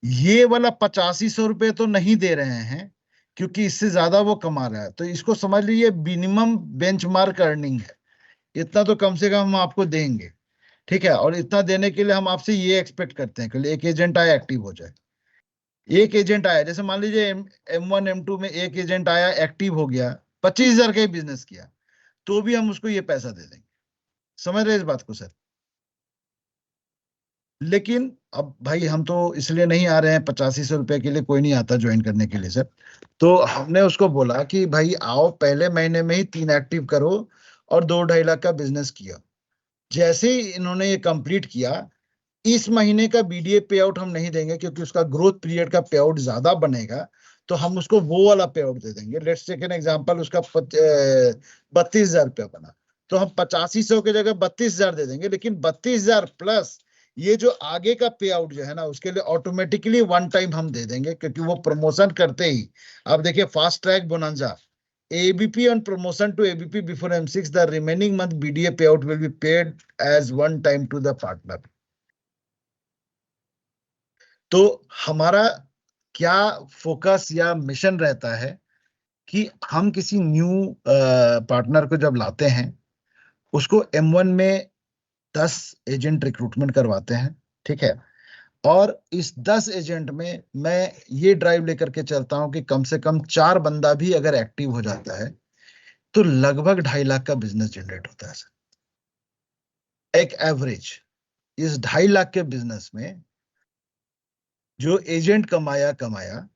ये वाला 8500 रुपये तो नहीं दे रहे हैं, क्योंकि इससे ज्यादा वो कमा रहा है, तो इसको समझ लीजिए मिनिमम बेंचमार्क अर्निंग है। इतना तो कम से कम हम आपको देंगे। ठीक है, और इतना देने के लिए हम आपसे ये एक्सपेक्ट करते हैं कि एक एजेंट आया एक्टिव हो जाए। एक एजेंट आया, जैसे मान लीजिए M1 M2 में एक एजेंट आया एक्टिव हो गया, 25,000 का ही बिजनेस किया, तो भी हम उसको ये पैसा दे देंगे। समझ रहे हैं इस बात को सर? लेकिन अब भाई हम तो इसलिए नहीं आ रहे हैं, 8500 रुपए के लिए कोई नहीं आता ज्वाइन करने के लिए सर। तो हमने उसको बोला कि भाई आओ पहले महीने में ही 3 एक्टिव करो और 2-2.5 लाख का बिजनेस किया। जैसे ही इन्होंने ये कंप्लीट किया, इस महीने का बीडीए पे आउट हम नहीं देंगे क्योंकि उसका ग्रोथ पीरियड का पे आउट ज्यादा बनेगा, तो हम उसको वो वाला पे आउट दे देंगे। लेट्स टेक एन एग्जांपल, उसका 32,000 रुपया बना, तो हम 8500 की जगह 32,000 दे देंगे, लेकिन 32,000 प्लस ये जो आगे का पे आउट जो है ना, उसके लिए ऑटोमेटिकली वन टाइम हम दे देंगे, क्योंकि वो प्रमोशन करते ही, आप देखिए fast track bonanza, ABP on promotion to ABP before M6, the remaining month BDA payout will be paid as one time to the partner। तो हमारा क्या फोकस या मिशन रहता है कि हम किसी न्यू पार्टनर को जब लाते हैं, उसको M1 में 10 एजेंट रिक्रूटमेंट करवाते हैं। ठीक है, और इस 10 एजेंट में मैं ये ड्राइव लेकर के चलता हूं कि कम से कम 4 बंदा भी अगर एक्टिव हो जाता है तो लगभग 2.5 लाख का बिजनेस जनरेट होता है सर, एक एवरेज। इस 2.5 लाख के बिजनेस में जो एजेंट कमाया कमाया,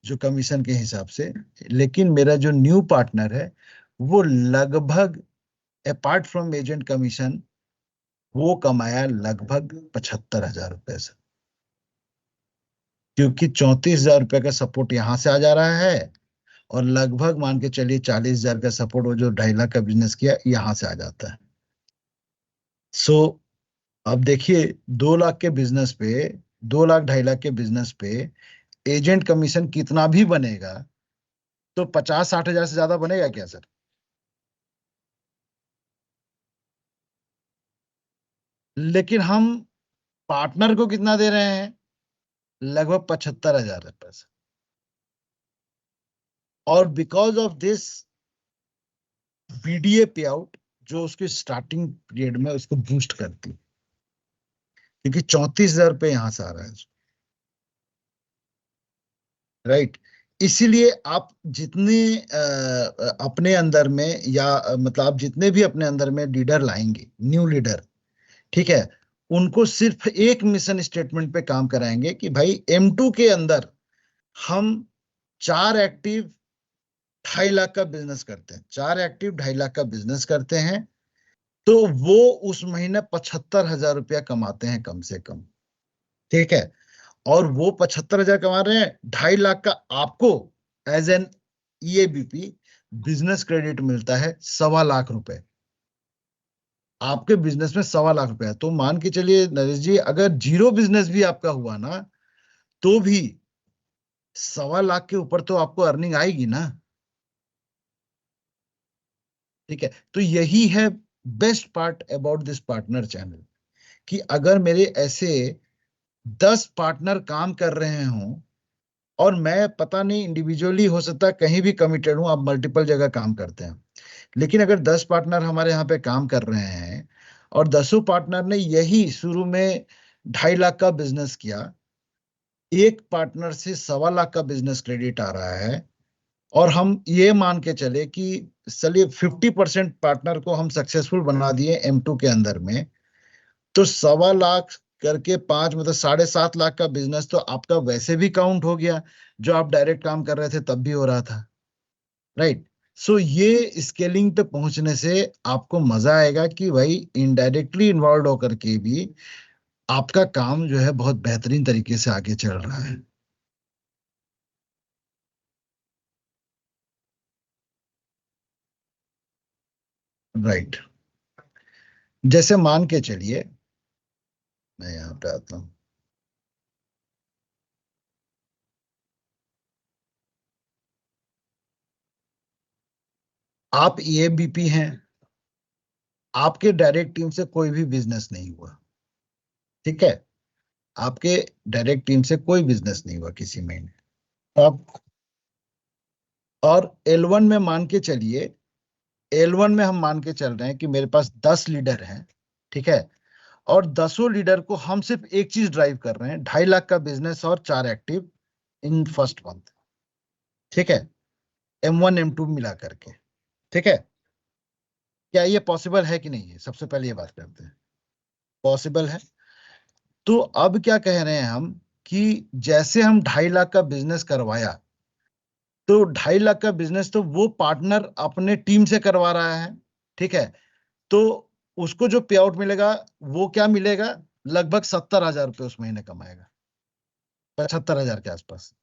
जो कमीशन के हिसाब से, लेकिन मेरा जो न्यू पार्टनर है वो लगभग अपार्ट फ्रॉम एजेंट कमीशन वो कमाया लगभग 75,000 रुपए से, क्योंकि 34,000 रुपए का सपोर्ट यहां से आ जा रहा है, और लगभग मान के चलिए 40,000 का सपोर्ट वो जो 2.5 लाख का बिजनेस किया यहां से आ जाता है। सो अब देखिए, 2 लाख के बिजनेस पे, 2 लाख 2.5 लाख के बिजनेस पे एजेंट कमीशन कितना भी बनेगा तो 50-60 हजार से ज्यादा बनेगा क्या सर? लेकिन हम पार्टनर को कितना दे रहे हैं? लगभग 75,000 रुपए से। और बिकॉज ऑफ दिस बीडीए पे आउट जो उसके स्टार्टिंग पीरियड में उसको बूस्ट करती है, क्योंकि 34,000 रुपये यहां से आ रहा है, राइट। इसीलिए आप जितने अपने अंदर में या मतलब आप जितने भी अपने अंदर में लीडर लाएंगे, न्यू लीडर, ठीक है, उनको सिर्फ एक मिशन स्टेटमेंट पे काम कराएंगे कि भाई M2 के अंदर हम 4 एक्टिव 2.5 लाख का बिजनेस करते हैं, 4 एक्टिव 2.5 लाख का बिजनेस करते हैं, तो वो उस महीने 75,000 रुपया कमाते हैं कम से कम, ठीक है। और वो 75,000 कमा रहे हैं, 2.5 लाख का आपको as an EABP business credit मिलता है 1.25 लाख रुपए। आपके बिजनेस में 1.25 लाख रुपए है, तो मान के चलिए नरेश जी, अगर जीरो बिजनेस भी आपका हुआ ना, तो भी 1.25 लाख के ऊपर तो आपको अर्निंग आएगी ना, ठीक है। तो यही है best part about this partner channel, कि अगर मेरे ऐसे 10 पार्टनर काम कर रहे हों, और मैं पता नहीं इंडिविजुअली हो सकता है कहीं भी कमिटेड हूं, आप मल्टीपल जगह काम करते हैं, लेकिन अगर 10 पार्टनर हमारे यहाँ पे काम कर रहे हैं और 10 पार्टनर ने यही शुरू में 2.5 लाख का बिजनेस किया, एक पार्टनर से 1.25 लाख का बिजनेस क्रेडिट आ रहा है, और हम ये मान के चले कि चलिए 50% पार्टनर को हम सक्सेसफुल बना दिए M2 के अंदर में, तो 1.25 लाख करके 5 मतलब 7.5 लाख का बिजनेस तो आपका वैसे भी काउंट हो गया, जो आप डायरेक्ट काम कर रहे थे तब भी हो रहा था, राइट। सो ये स्केलिंग पे पहुंचने से आपको मजा आएगा कि भाई इनडायरेक्टली इन्वॉल्व होकर के भी आपका काम जो है बहुत बेहतरीन तरीके से आगे चल रहा है, राइट। जैसे मान के चलिए, मैं यहाँ पे आता हूँ, आप EABP हैं, आपके डायरेक्ट टीम से कोई भी बिजनेस नहीं हुआ, ठीक है, आपके डायरेक्ट टीम से कोई बिजनेस नहीं हुआ किसी महीने, आप, और L1 में मान के चलिए, L1 में हम मान के चल रहे हैं कि मेरे पास 10 लीडर हैं, ठीक है, और 10 लीडर को हम सिर्फ एक चीज ड्राइव कर रहे हैं, 2.5 लाख का बिजनेस और 4 एक्टिव इन फर्स्ट मंथ, ठीक है, M1 M2 मिला करके, ठीक है। क्या ये पॉसिबल है कि नहीं है, सबसे पहले ये बात करते हैं, पॉसिबल है। तो अब क्या कह रहे हैं हम, कि जैसे हम 2.5 लाख का बिजनेस करवाया, तो 2.5 लाख का बिजनेस तो वो पार्टनर अपने टीम से करवा रहा है, ठीक है, तो उसको जो पे आउट मिलेगा वो क्या मिलेगा, लगभग 70,000 रुपये उस महीने कमाएगा, 75,000 के आसपास,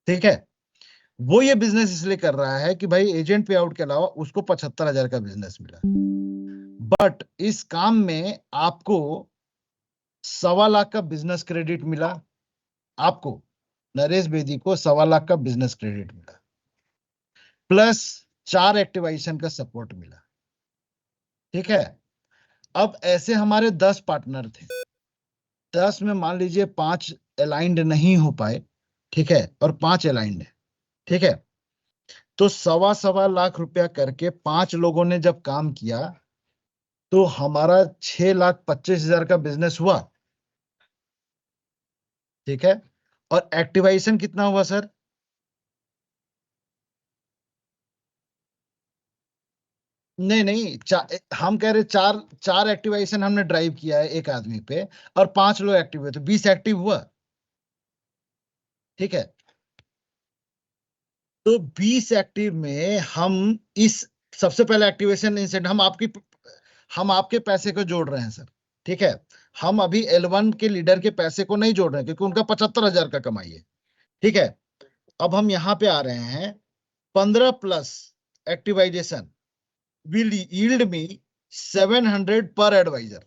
ठीक है। वो ये बिजनेस इसलिए कर रहा है कि भाई एजेंट पे आउट के अलावा उसको 75,000 का बिजनेस मिला, बट इस काम में आपको 1.25 लाख का बिजनेस क्रेडिट मिला, आपको नरेश बेदी को 1.25 लाख का बिजनेस क्रेडिट मिला, प्लस 4 एक्टिवाइजेशन का सपोर्ट मिला, ठीक है। अब ऐसे हमारे 10 पार्टनर थे, 10 में मान लीजिए 5 अलाइंड नहीं हो पाए, ठीक है, और 5 अलाइंड है, ठीक है, तो 1.25 लाख रुपया करके 5 लोगों ने जब काम किया, तो हमारा 6,25,000 का बिजनेस हुआ, ठीक है। और एक्टिवाइजेशन कितना हुआ सर? नहीं नहीं, हम कह रहे चार, 4 एक्टिवाइजेशन हमने ड्राइव किया है एक आदमी पे, और 5 लोग एक्टिव हुए, तो 20 एक्टिव हुआ, ठीक है। तो 20 एक्टिव में हम इस, सबसे पहले एक्टिवेशन इंसेंट, हम आपके पैसे को जोड़ रहे हैं सर, ठीक है। हम अभी L1 के लीडर के पैसे को नहीं जोड़ रहे हैं, क्योंकि उनका 75,000 का कमाई है, ठीक है। अब हम यहां पे आ रहे हैं, 15 प्लस एक्टिवाइजेशन विल यील्ड मी 700 पर एडवाइजर।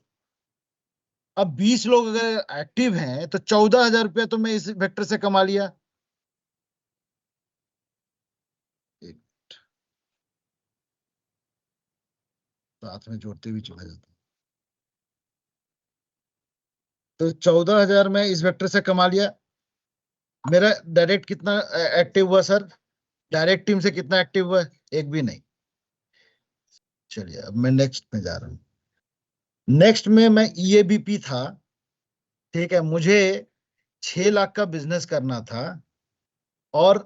अब 20 लोग अगर एक्टिव हैं तो 14,000 रुपया तो मैं इस वेक्टर से कमा लिया, साथ में जोड़ते हुए चला जाता। तो 14,000 में इस वेक्टर से कमा लिया। मेरा डायरेक्ट कितना एक्टिव हुआ सर? डायरेक्ट टीम से कितना एक्टिव हुआ? एक भी नहीं। चलिए अब मैं नेक्स्ट में जा रहा हूँ। नेक्स्ट में मैं ईएबीपी था। ठीक है, मुझे 6 लाख का बिजनेस करना था और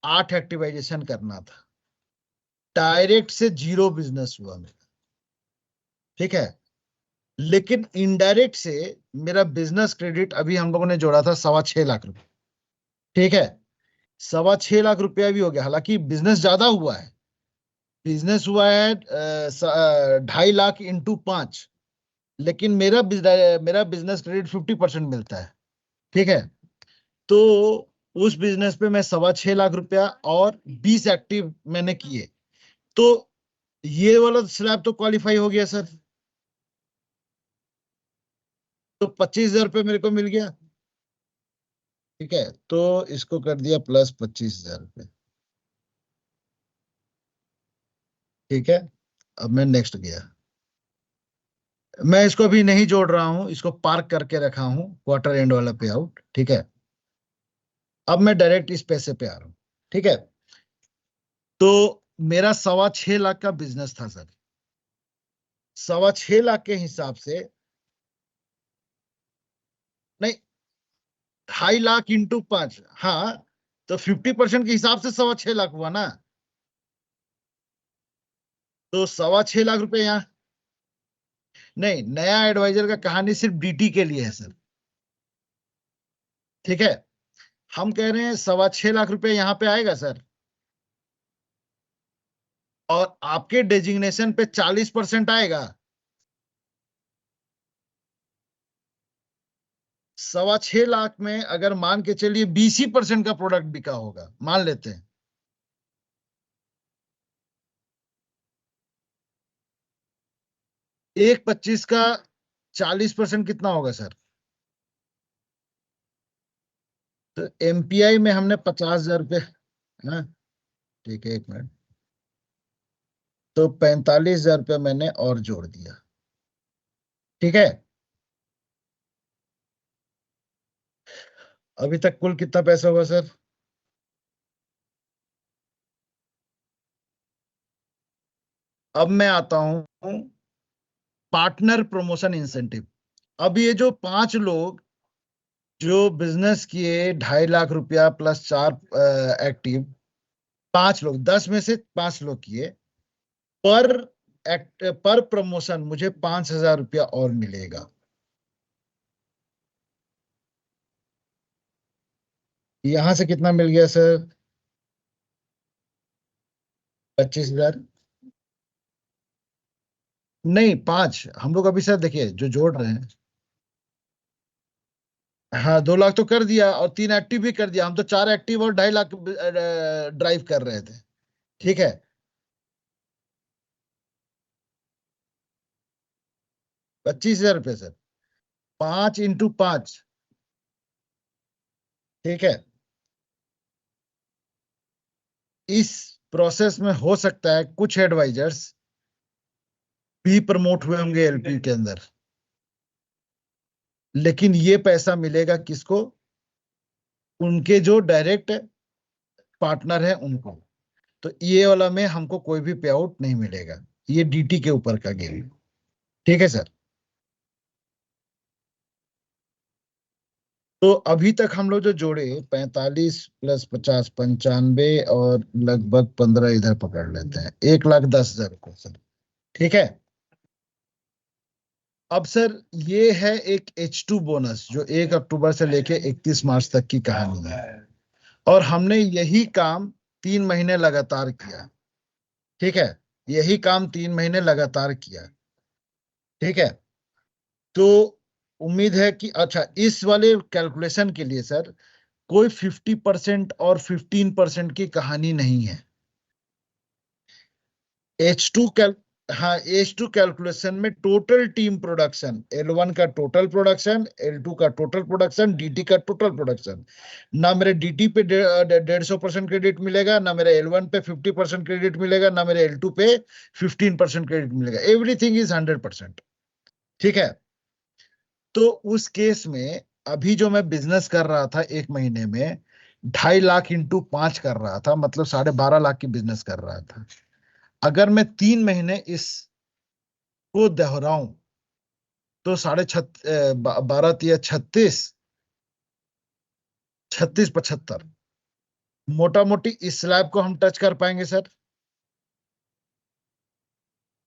8 एक्टिवाइजेशन करना था। डायरेक्ट से 0 बिजनेस हुआ मेरा। ठीक है, लेकिन इनडायरेक्ट से मेरा बिजनेस क्रेडिट अभी हम लोगों ने जोड़ा था 6.25 लाख रुपए। ठीक है, 6.25 लाख रुपया भी हो गया। हालांकि बिजनेस ज्यादा हुआ है, बिजनेस हुआ है 2.5 लाख इंटू 5, लेकिन मेरा बिजनेस क्रेडिट 50% मिलता है। ठीक है, तो उस बिजनेस पे मैं 6.25 लाख रुपया और 20 एक्टिव मैंने किए, तो ये वाला स्लैब तो क्वालिफाई हो गया सर। तो 25,000 रुपये मेरे को मिल गया। ठीक है, तो इसको कर दिया प्लस 25,000 रुपये। ठीक है, अब मैं नेक्स्ट गया। मैं इसको अभी नहीं जोड़ रहा हूं, इसको पार्क करके रखा हूं, क्वार्टर एंड वाला पे आउट। ठीक है, अब मैं डायरेक्ट इस पैसे पे आ रहा हूं। ठीक है, तो मेरा 6.25 लाख का बिजनेस था सर। 6.25 लाख के हिसाब से, नहीं, 2.5 लाख इंटू 5, हाँ, तो 50% के हिसाब से 6.25 लाख हुआ ना। तो 6.25 लाख रुपए यहाँ। नहीं, नया एडवाइजर का कहानी सिर्फ डीटी के लिए है सर। ठीक है, हम कह रहे हैं 6.25 लाख रुपए यहाँ पे आएगा सर, और आपके डेजिग्नेशन पे 40% आएगा। 6.25 लाख में अगर मान के चलिए 20% का प्रोडक्ट बिका होगा, मान लेते हैं। 1.25 का 40% कितना होगा सर? तो एमपीआई में हमने 50,000 रुपये। हाँ, ठीक है, 1 मिनट। तो 45,000 रुपये मैंने और जोड़ दिया। ठीक है, अभी तक कुल कितना पैसा हुआ सर? अब मैं आता हूं पार्टनर प्रमोशन इंसेंटिव। अब ये जो 5 लोग जो बिजनेस किए, 2.5 लाख रुपया प्लस 4 एक्टिव, 5 लोग, 10 में से 5 लोग किए, पर पर प्रमोशन मुझे 5,000 रुपया और मिलेगा। यहां से कितना मिल गया सर? 25,000। नहीं, 5 हम लोग अभी सर देखिए जो जोड़ रहे हैं। हाँ, 2 लाख तो कर दिया और 3 एक्टिव भी कर दिया, हम तो 4 एक्टिव और 2.5 लाख ड्राइव कर रहे थे। ठीक है, 25,000 रुपये सर, 5 इंटू 5। ठीक है, इस प्रोसेस में हो सकता है कुछ एडवाइजर्स भी प्रमोट हुए होंगे एलपी के अंदर, लेकिन ये पैसा मिलेगा किसको? उनके जो डायरेक्ट पार्टनर है उनको। तो ये वाला में हमको कोई भी पे आउट नहीं मिलेगा, ये डीटी के ऊपर का गेम है। ठीक है सर, तो अभी तक हम लोग जो जोड़े, 45 प्लस 50 95, और लगभग 15 इधर पकड़ लेते हैं, 1,10,000 को सर। ठीक है, अब सर ये है एक H2 बोनस जो 1 अक्टूबर से लेके 31 मार्च तक की कहानी है, और हमने यही काम 3 महीने लगातार किया। ठीक है, यही काम 3 महीने लगातार किया। ठीक है, तो उम्मीद है कि अच्छा, इस वाले कैलकुलेशन के लिए सर कोई 50% और 15% की कहानी नहीं है। H2 कैल हाँ, H2 कैलकुलेशन में टोटल टीम प्रोडक्शन, L1 का टोटल प्रोडक्शन, L2 का टोटल प्रोडक्शन, DT का टोटल प्रोडक्शन, ना मेरे DT पे 150% क्रेडिट मिलेगा, ना मेरे L1 पे 50% क्रेडिट मिलेगा, ना मेरे L2 पे 15% क्रेडिट मिलेगा, एवरीथिंग इज 100%। ठीक है। तो उस केस में अभी जो मैं बिजनेस कर रहा था एक महीने में, 2.5 लाख इंटू 5 कर रहा था, मतलब 12.5 लाख की बिजनेस कर रहा था। अगर मैं 3 महीने इसको दोहराऊं तो 12 तिया 36, 36 75, मोटा मोटी इस स्लैब को हम टच कर पाएंगे सर।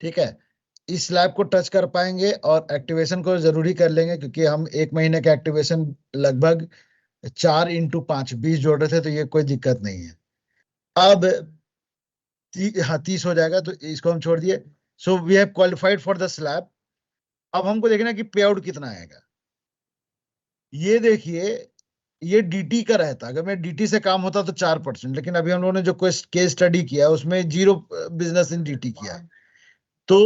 ठीक है, इस स्लैब को टच कर पाएंगे और एक्टिवेशन को जरूरी कर लेंगे, क्योंकि हम एक महीने का एक्टिवेशन लगभग 4 इंटू 5 20 जोड़ रहे थे, तो ये कोई दिक्कत नहीं है। अब हाँ 30 हो जाएगा, तो इसको हम छोड़ दिए। So we have qualified for the slab. अब हमको देखना है कि पे आउट कितना आएगा। ये देखिए, ये डीटी का रहता, अगर मैं डीटी से काम होता तो 4%, लेकिन अभी हम लोगों ने जो केस स्टडी किया उसमें 0 बिजनेस इन डीटी किया। तो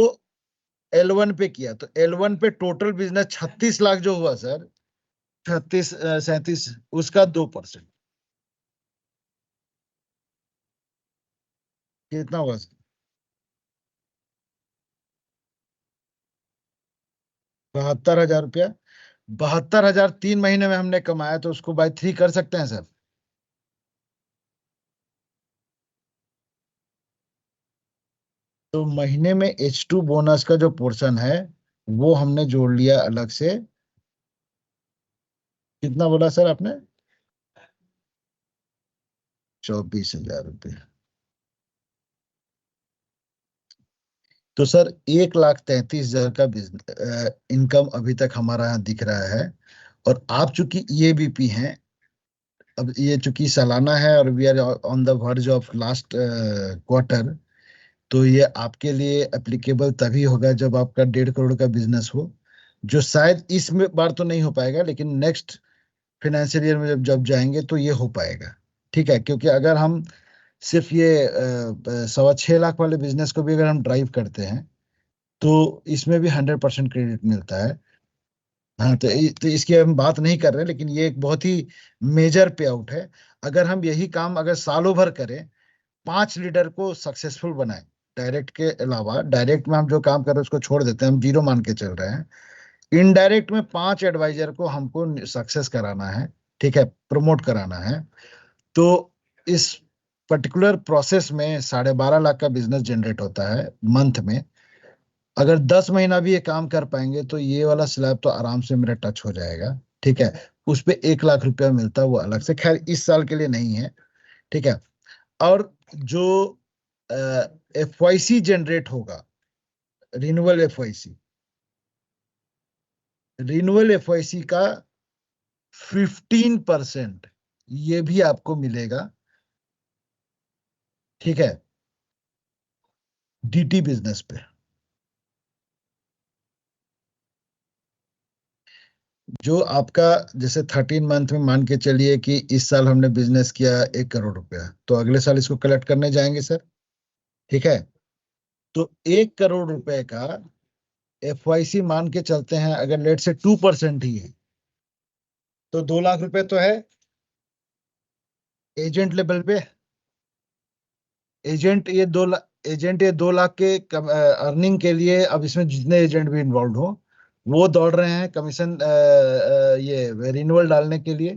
L1 पे किया, तो L1 पे टोटल बिजनेस 36 लाख जो हुआ सर, 37 उसका 2%। कितना हुआ सर? 72,000 रुपया। 72,000 3 महीने में हमने कमाया, तो उसको बाय 3 कर सकते हैं सर। तो महीने में H2 बोनस का जो पोर्शन है वो हमने जोड़ लिया अलग से। कितना बोला सर आपने? 24,000 रुपये। तो सर 1,33,000 का बिजनेस इनकम अभी तक हमारा यहाँ दिख रहा है। और आप चूंकि EABP हैं, अब ये चूंकि सालाना है और we are on the verge of last quarter, तो ये आपके लिए एप्लीकेबल तभी होगा जब आपका 1.5 करोड़ का बिजनेस हो, जो शायद इस में बार तो नहीं हो पाएगा, लेकिन नेक्स्ट फाइनेंशियल ईयर में जब जब जाएंगे तो ये हो पाएगा। ठीक है, क्योंकि अगर हम सिर्फ ये 6.25 लाख वाले बिजनेस को भी अगर हम ड्राइव करते हैं, तो इसमें भी 100% क्रेडिट मिलता है। हाँ, तो इसकी हम बात नहीं कर रहे, लेकिन ये एक बहुत ही मेजर पे आउट है। अगर हम यही काम अगर सालों भर करें, 5 लीडर को सक्सेसफुल बनाए, डायरेक्ट के अलावा, डायरेक्ट में हम जो काम कर रहे हैं उसको छोड़ देते हैं, हम 0 मान के चल रहे हैं, इनडायरेक्ट में 5 एडवाइजर को हमको सक्सेस कराना है। ठीक है, प्रमोट कराना है। तो इस पर्टिकुलर प्रोसेस में 12.5 लाख का बिजनेस जनरेट होता है मंथ में। अगर 10 महीना भी ये काम कर पाएंगे तो ये वाला स्लैब तो आराम से मेरा टच हो जाएगा। ठीक है, उस पे 1 लाख रुपया मिलता है वो अलग से, खैर इस साल के लिए नहीं है। ठीक है। और जो FYC जनरेट होगा, रिन्यूअल FYC, रिन्यूअल FYC का 15% ये भी आपको मिलेगा। ठीक है, DT बिजनेस पे। जो आपका, जैसे 13 मंथ में मान के चलिए कि इस साल हमने बिजनेस किया 1 करोड़ रुपया, तो अगले साल इसको कलेक्ट करने जाएंगे सर। ठीक है, तो 1 करोड़ रुपए का FYC मान के चलते हैं, अगर लेट से 2% ही है, तो 2 लाख रुपए तो है एजेंट लेवल पे। एजेंट ये 2 लाख के अर्निंग के लिए, अब इसमें जितने एजेंट भी इन्वॉल्व हो, वो दौड़ रहे हैं कमीशन ये रिन्यूअल डालने के लिए।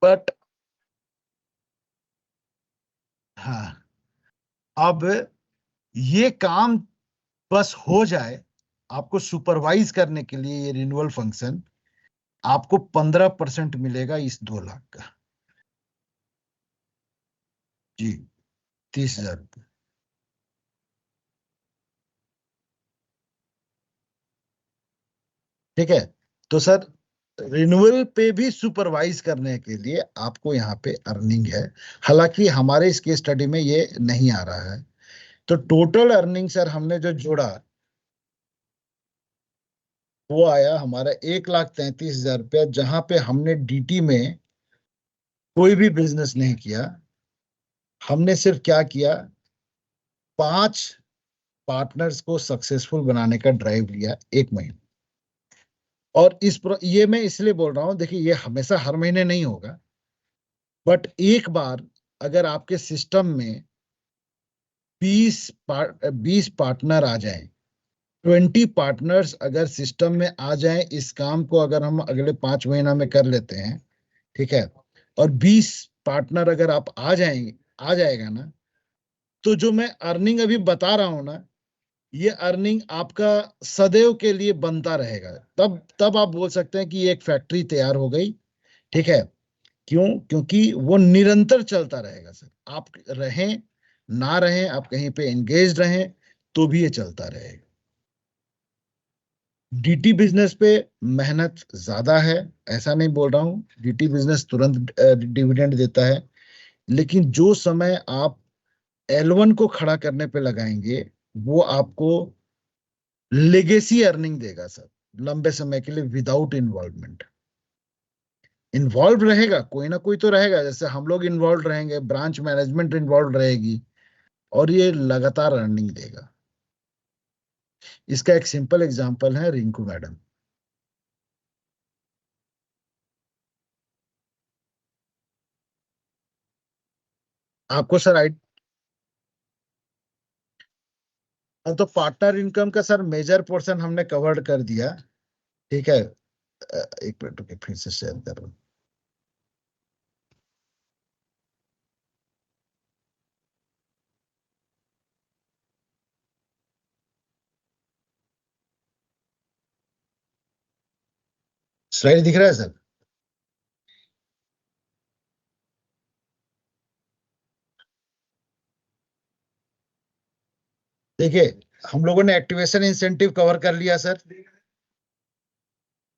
बट हाँ, अब ये काम बस हो जाए, आपको सुपरवाइज करने के लिए ये रिन्यूअल फंक्शन, आपको 15% मिलेगा इस 2 लाख का। जी, 30,000 रुपये। ठीक है। तो सर, रिन्यूअल पे भी सुपरवाइज करने के लिए आपको यहाँ पे अर्निंग है। हालांकि हमारे इस केस स्टडी में ये नहीं आ रहा है। तो टोटल अर्निंग सर हमने जो जोड़ा, वो आया हमारा 1,33,000 रुपया, जहां पे हमने DT में कोई भी बिजनेस नहीं किया। हमने सिर्फ क्या किया, 5 पार्टनर्स को सक्सेसफुल बनाने का ड्राइव लिया 1 महीना। और ये मैं इसलिए बोल रहा हूं, देखिए ये हमेशा हर महीने नहीं होगा, बट एक बार अगर आपके सिस्टम में 20 पार्टनर आ जाएं, 20 पार्टनर्स अगर सिस्टम में आ जाएं, इस काम को अगर हम अगले 5 महीना में कर लेते हैं, ठीक है, और 20 पार्टनर अगर आप आ जाएगा ना, तो जो मैं अर्निंग अभी बता रहा हूं ना, ये अर्निंग आपका सदैव के लिए बनता रहेगा। तब तब आप बोल सकते हैं कि एक फैक्ट्री तैयार हो गई, ठीक है। क्यों? क्योंकि वो निरंतर चलता रहेगा सर। आप रहें ना रहें, आप कहीं पे एंगेज रहें, तो भी ये चलता रहेगा। डीटी बिजनेस पे मेहनत ज्यादा है, ऐसा नहीं बोल रहा हूं, डीटी बिजनेस तुरंत डिविडेंड देता है, लेकिन जो समय आप L1 को खड़ा करने पे लगाएंगे, वो आपको लेगेसी अर्निंग देगा सर, लंबे समय के लिए, विदाउट इन्वॉल्वमेंट। इन्वॉल्व रहेगा, कोई ना कोई तो रहेगा, जैसे हम लोग इन्वॉल्व रहेंगे, ब्रांच मैनेजमेंट इन्वॉल्व रहेगी, और ये लगातार अर्निंग देगा। इसका एक सिंपल एग्जांपल है रिंकू मैडम। आपको सर तो पार्टनर इनकम का सर मेजर पोर्शन हमने कवर्ड कर दिया, ठीक है। एक मिनट रुकिए, फिर से शेयर कर रहा हूँ। स्लाइड दिख रहा है सर? देखिए, हम लोगों ने एक्टिवेशन इंसेंटिव कवर कर लिया सर,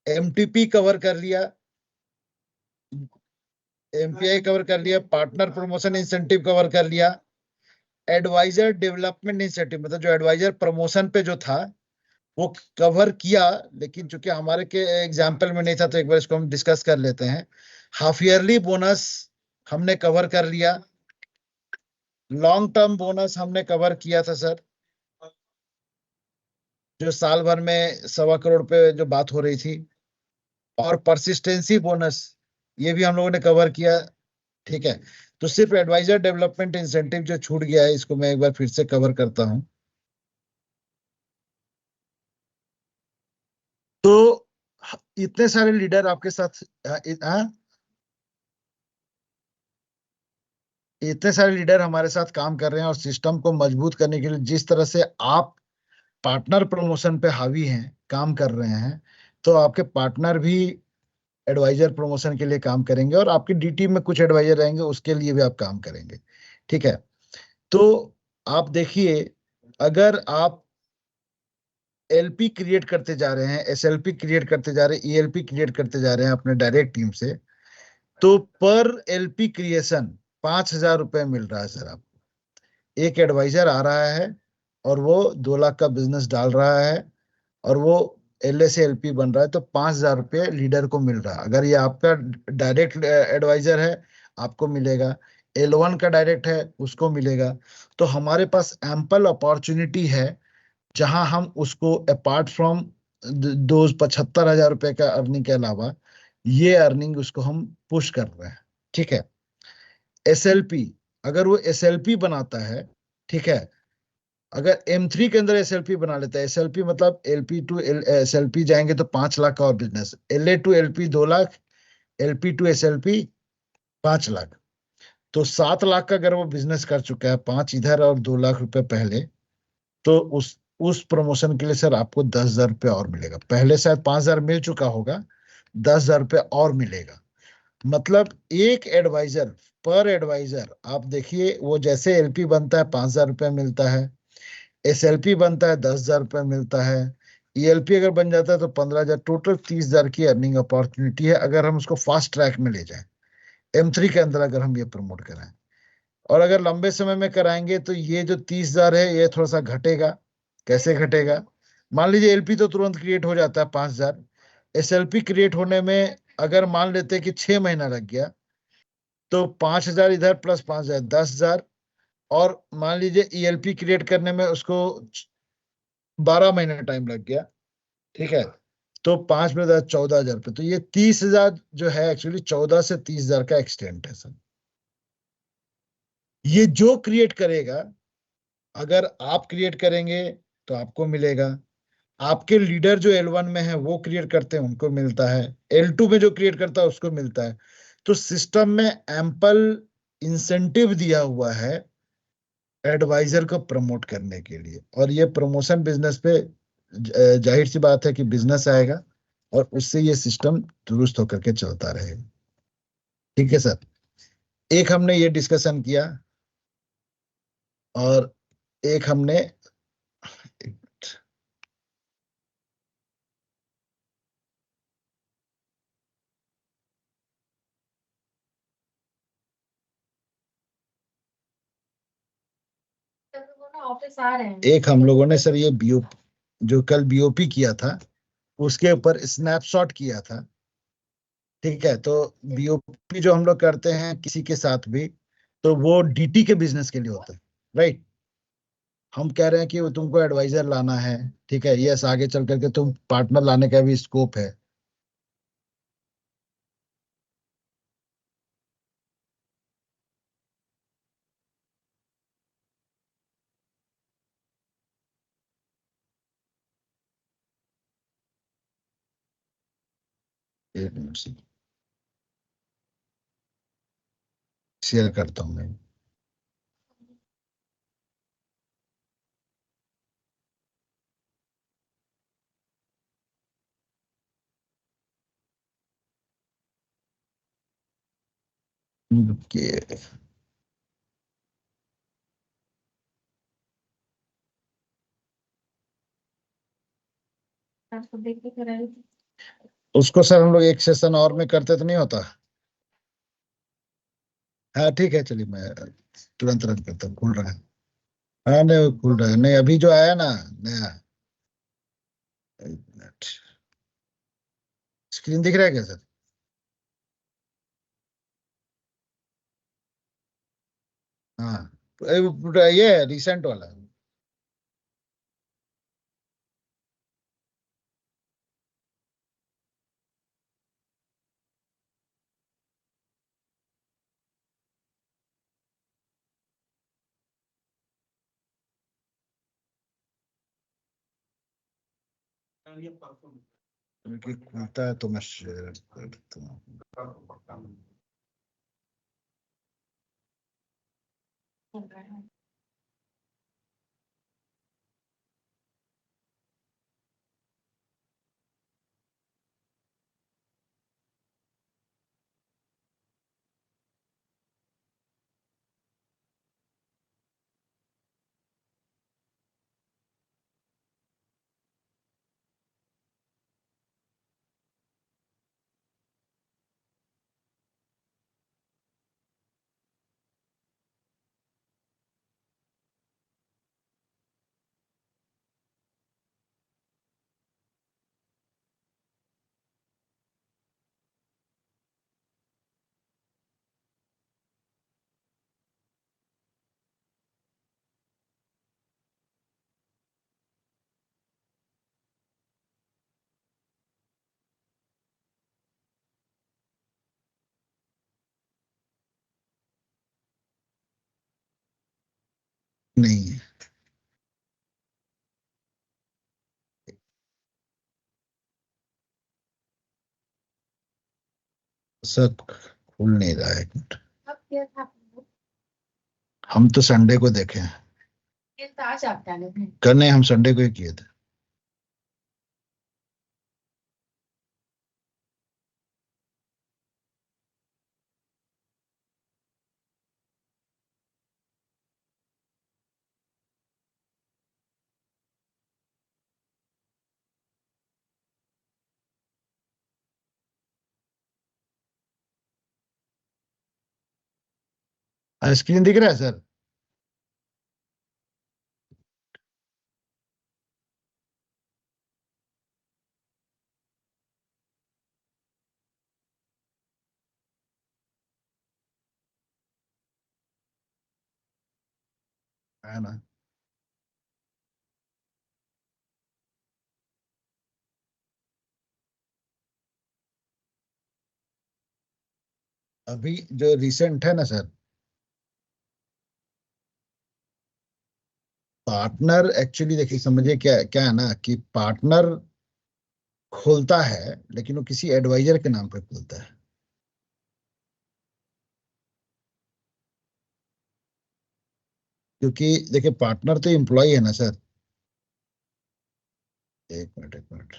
एमटीपी कवर कर लिया, एमपीआई कवर कर लिया, पार्टनर प्रमोशन इंसेंटिव कवर कर लिया, एडवाइजर डेवलपमेंट इंसेंटिव मतलब जो एडवाइजर प्रमोशन पे जो था वो कवर किया, लेकिन चूंकि हमारे के एग्जाम्पल में नहीं था, तो एक बार इसको हम डिस्कस कर लेते हैं। हाफ ईयरली बोनस हमने कवर कर लिया, लॉन्ग टर्म बोनस हमने कवर किया था सर, जो साल भर में 1.25 करोड़ पे जो बात हो रही थी, और परसिस्टेंसी बोनस ये भी हम लोगों ने कवर किया, ठीक है। तो सिर्फ एडवाइजर डेवलपमेंट इंसेंटिव जो छूट गया है, इसको मैं एक बार फिर से कवर करता हूं। तो इतने सारे लीडर आपके साथ, इतने सारे लीडर हमारे साथ काम कर रहे हैं, और सिस्टम को मजबूत करने के लिए जिस तरह से आप पार्टनर प्रमोशन पे हावी हैं, काम कर रहे हैं, तो आपके पार्टनर भी एडवाइजर प्रमोशन के लिए काम करेंगे, और आपकी डीटी में कुछ एडवाइजर रहेंगे, उसके लिए भी आप काम करेंगे, ठीक है। तो आप देखिए, अगर आप एलपी क्रिएट करते जा रहे हैं, एसएलपी क्रिएट करते जा रहे हैं, ईएलपी क्रिएट करते जा रहे हैं अपने डायरेक्ट टीम से, तो पर एलपी क्रिएशन 5,000 रुपये मिल रहा है सर आपको। एक एडवाइजर आ रहा है, और वो 2 लाख का बिजनेस डाल रहा है, और वो एल से एलपी बन रहा है, तो 5,000 रुपये लीडर को मिल रहा है। अगर ये आपका डायरेक्ट एडवाइजर है, आपको मिलेगा, L1 का डायरेक्ट है, उसको मिलेगा। तो हमारे पास एम्पल अपॉर्चुनिटी है, जहां हम उसको अपार्ट फ्रॉम दो 75,000 रुपये का अर्निंग के अलावा, ये अर्निंग उसको हम पुश कर रहे हैं, ठीक है। एसएलपी, अगर वो एसएलपी बनाता है, ठीक है, अगर M3 के अंदर एसएलपी बना लेता है, एसएलपी मतलब एलपी टू एसएलपी जाएंगे तो 5 लाख का और business, LA to LP 2 lakh, LP to SLP 5 lakh, तो 7 लाख का अगर वो बिजनेस कर चुका है, 5 इधर और 2 लाख रुपए पहले, तो उस प्रमोशन के लिए सर आपको 10,000 रुपये और मिलेगा। पहले शायद 5,000 मिल चुका होगा, 10,000 रुपये और मिलेगा। मतलब एक एडवाइजर, पर एडवाइजर आप देखिए, वो जैसे एलपी बनता है 5,000 रुपये मिलता है, एसएलपी बनता है 10,000 रुपये मिलता है, ईएलपी अगर बन जाता है तो 15,000, टोटल 30,000 की अर्निंग अपॉर्चुनिटी है, अगर हम उसको फास्ट ट्रैक में ले जाएं, M3 के अंदर अगर हम ये प्रमोट कराएं। और अगर लंबे समय में कराएंगे, तो ये जो 30,000 है, ये थोड़ा सा घटेगा। कैसे घटेगा? मान लीजिए एलपी तो तुरंत क्रिएट हो जाता है 5,000, एसएलपी क्रिएट होने में अगर मान लेते हैं कि 6 महीना लग गया, तो 5,000 इधर प्लस 5,000, 10,000, और मान लीजिए ईएलपी क्रिएट करने में उसको 12 महीने टाइम लग गया। ठीक है, तो 5 में 10, 14,000 रुपये, तो ये 30,000 जो है एक्चुअली 14 से 30,000 का एक्सटेंट है सर। ये जो क्रिएट करेगा, अगर आप क्रिएट करेंगे तो आपको मिलेगा, आपके लीडर जो L1 में है वो क्रिएट करते हैं उनको मिलता है, L2 में जो क्रिएट करता है उसको मिलता है। तो सिस्टम में एम्पल इंसेंटिव दिया हुआ है एडवाइजर को प्रमोट करने के लिए, और ये प्रमोशन बिजनेस पे जाहिर सी बात है कि बिजनेस आएगा, और उससे ये सिस्टम दुरुस्त होकर के चलता रहेगा। ठीक है सर, एक हमने ये डिस्कशन किया, और एक हमने, ऑफिस आ रहे हैं। एक हम लोगों ने सर ये बीओ जो कल बीओपी किया था उसके ऊपर स्नैपशॉट किया था। ठीक है, तो बीओपी जो हम लोग करते हैं किसी के साथ भी, तो वो डीटी के बिजनेस के लिए होता है, राइट। हम कह रहे हैं कि वो तुमको एडवाइजर लाना है, ठीक है, यस, आगे चल करके तुम पार्टनर लाने का भी स्कोप है। एक मिनट से शेयर करता हूँ मैं। कि आपको देख के कराई। उसको सर हम लोग एक सेशन और में करते तो नहीं होता? हाँ ठीक है, चलिए मैं तुरंत तुरंत करता हूँ, खुल रहा है। हाँ नहीं, वो खुल रहा है, नहीं अभी जो आया ना नया। एक मिनट, स्क्रीन दिख रहा है क्या सर? हाँ, ये रिसेंट वाला है। क्योंकि खुलता है तो मैं शेयर करता हूँ। नहीं है सर, खुल नहीं रहा है, एक मिनट। अब क्या था? हम तो संडे को देखे हैं। ये तो आज आप डाले थे। करने हम संडे को ही किए थे। स्क्रीन दिख रहा है सर? है ना? अभी जो रिसेंट है ना सर, पार्टनर एक्चुअली देखिए, समझिए क्या क्या है ना कि पार्टनर खोलता है लेकिन वो किसी एडवाइजर के नाम पे खोलता है। क्योंकि देखिए पार्टनर तो एम्प्लॉय है ना सर। एक मिनट एक मिनट,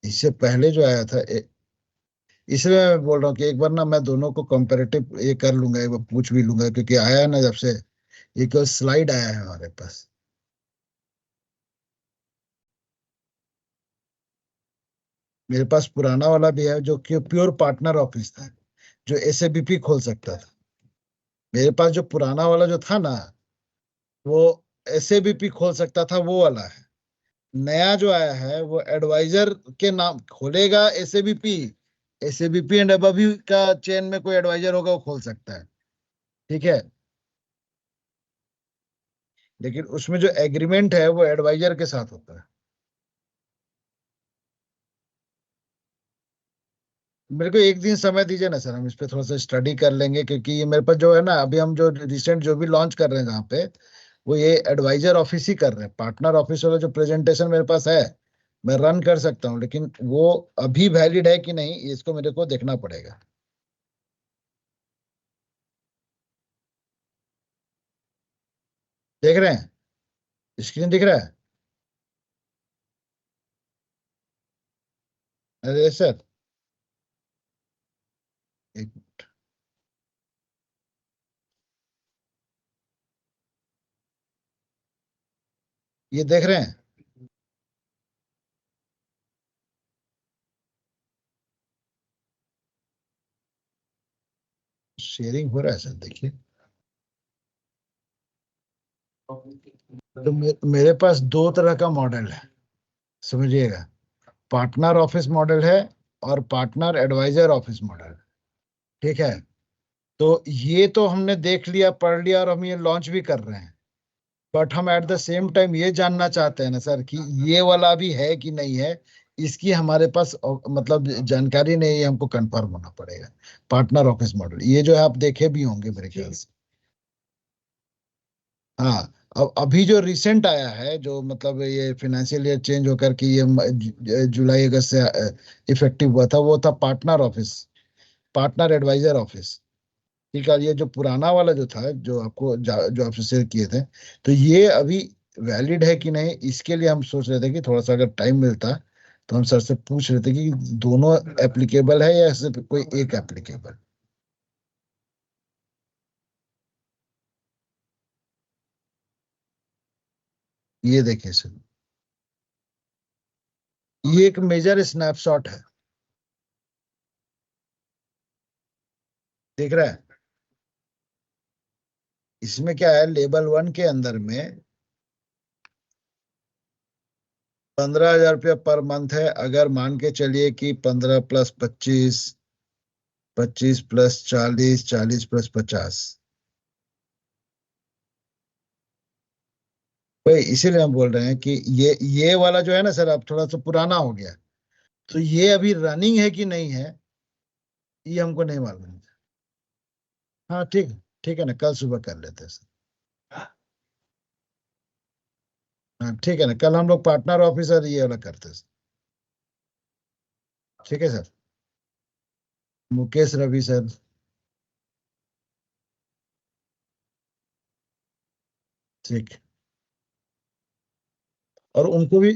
इससे पहले जो आया था इसलिए मैं बोल रहा हूँ कि एक बार ना मैं दोनों को कंपैरेटिव ये कर लूंगा, एक बार पूछ भी लूंगा, क्योंकि आया है ना जब से एक स्लाइड आया है हमारे पास। मेरे पास पुराना वाला भी है जो कि प्योर पार्टनर ऑफिस था, जो एसएबीपी खोल सकता था। मेरे पास जो पुराना वाला जो था ना, वो एसएबीपी खोल सकता था, वो वाला है। नया जो आया है वो एडवाइजर के नाम खोलेगा एसएबीपी, एसएबीपी एंड अबव का चेन में कोई एडवाइजर होगा वो खोल सकता है। ठीक है, लेकिन उसमें जो एग्रीमेंट है वो एडवाइजर के साथ होता है। मेरे को एक दिन समय दीजिए ना सर, हम इस पे थोड़ा सा स्टडी कर लेंगे, क्योंकि ये मेरे पास जो है ना, अभी हम जो रिसेंट जो भी लॉन्च कर रहे हैं जहाँ पे, वो ये एडवाइजर ऑफिस ही कर रहे हैं। पार्टनर ऑफिस वाला जो प्रेजेंटेशन मेरे पास है, मैं रन कर सकता हूँ, लेकिन वो अभी वैलिड है कि नहीं इसको मेरे को देखना पड़ेगा। देख रहे हैं? स्क्रीन दिख रहा है? अरे सर, एक, ये देख रहे हैं? शेयरिंग हो रहा है सर, देखिए। तो मेरे पास दो तरह का मॉडल है, समझिएगा। पार्टनर ऑफिस मॉडल है और पार्टनर एडवाइजर ऑफिस मॉडल। ठीक है, तो ये तो हमने देख लिया, पढ़ लिया, और हम ये लॉन्च भी कर रहे हैं। बट हम एट द सेम टाइम ये जानना चाहते हैं ना सर कि ये वाला भी है कि नहीं है। इसकी हमारे पास मतलब जानकारी नहीं है, हमको कंफर्म होना पड़ेगा। पार्टनर ऑफिस मॉडल ये जो है आप देखे भी होंगे मेरे ख्याल से। हाँ, अब अभी जो रिसेंट आया है, जो मतलब ये फाइनेंशियल ईयर चेंज होकर के ये जुलाई अगस्त से इफेक्टिव हुआ था, वो था partner office, partner advisor office. ठीक है, ये जो पुराना वाला जो था, जो आपको जो आपसे शेयर किए थे, तो ये अभी वैलिड है कि नहीं, इसके लिए हम सोच रहे थे कि थोड़ा सा अगर टाइम मिलता तो हम सर से पूछ रहे थे कि दोनों एप्लीकेबल है या सिर्फ कोई एक एप्लीकेबल। ये देखिए सर, ये एक मेजर स्नैपशॉट है। देख रहा है? इसमें क्या है, लेवल 1 के अंदर में 15,000 रुपया पर मंथ है। अगर मान के चलिए कि 15 + 25, 25 + 40, 40 + 50। भाई इसीलिए हम बोल रहे हैं कि ये वाला जो है ना सर, अब थोड़ा सा पुराना हो गया, तो ये अभी रनिंग है कि नहीं है, ये हमको नहीं मालूम है। हाँ ठीक, ठीक है ना, कल सुबह कर लेते हैं सर। हाँ ठीक है ना, कल हम लोग पार्टनर ऑफिसर ये वाला करते हैं सर। ठीक है सर। मुकेश रवि सर। ठीक। और उनको भी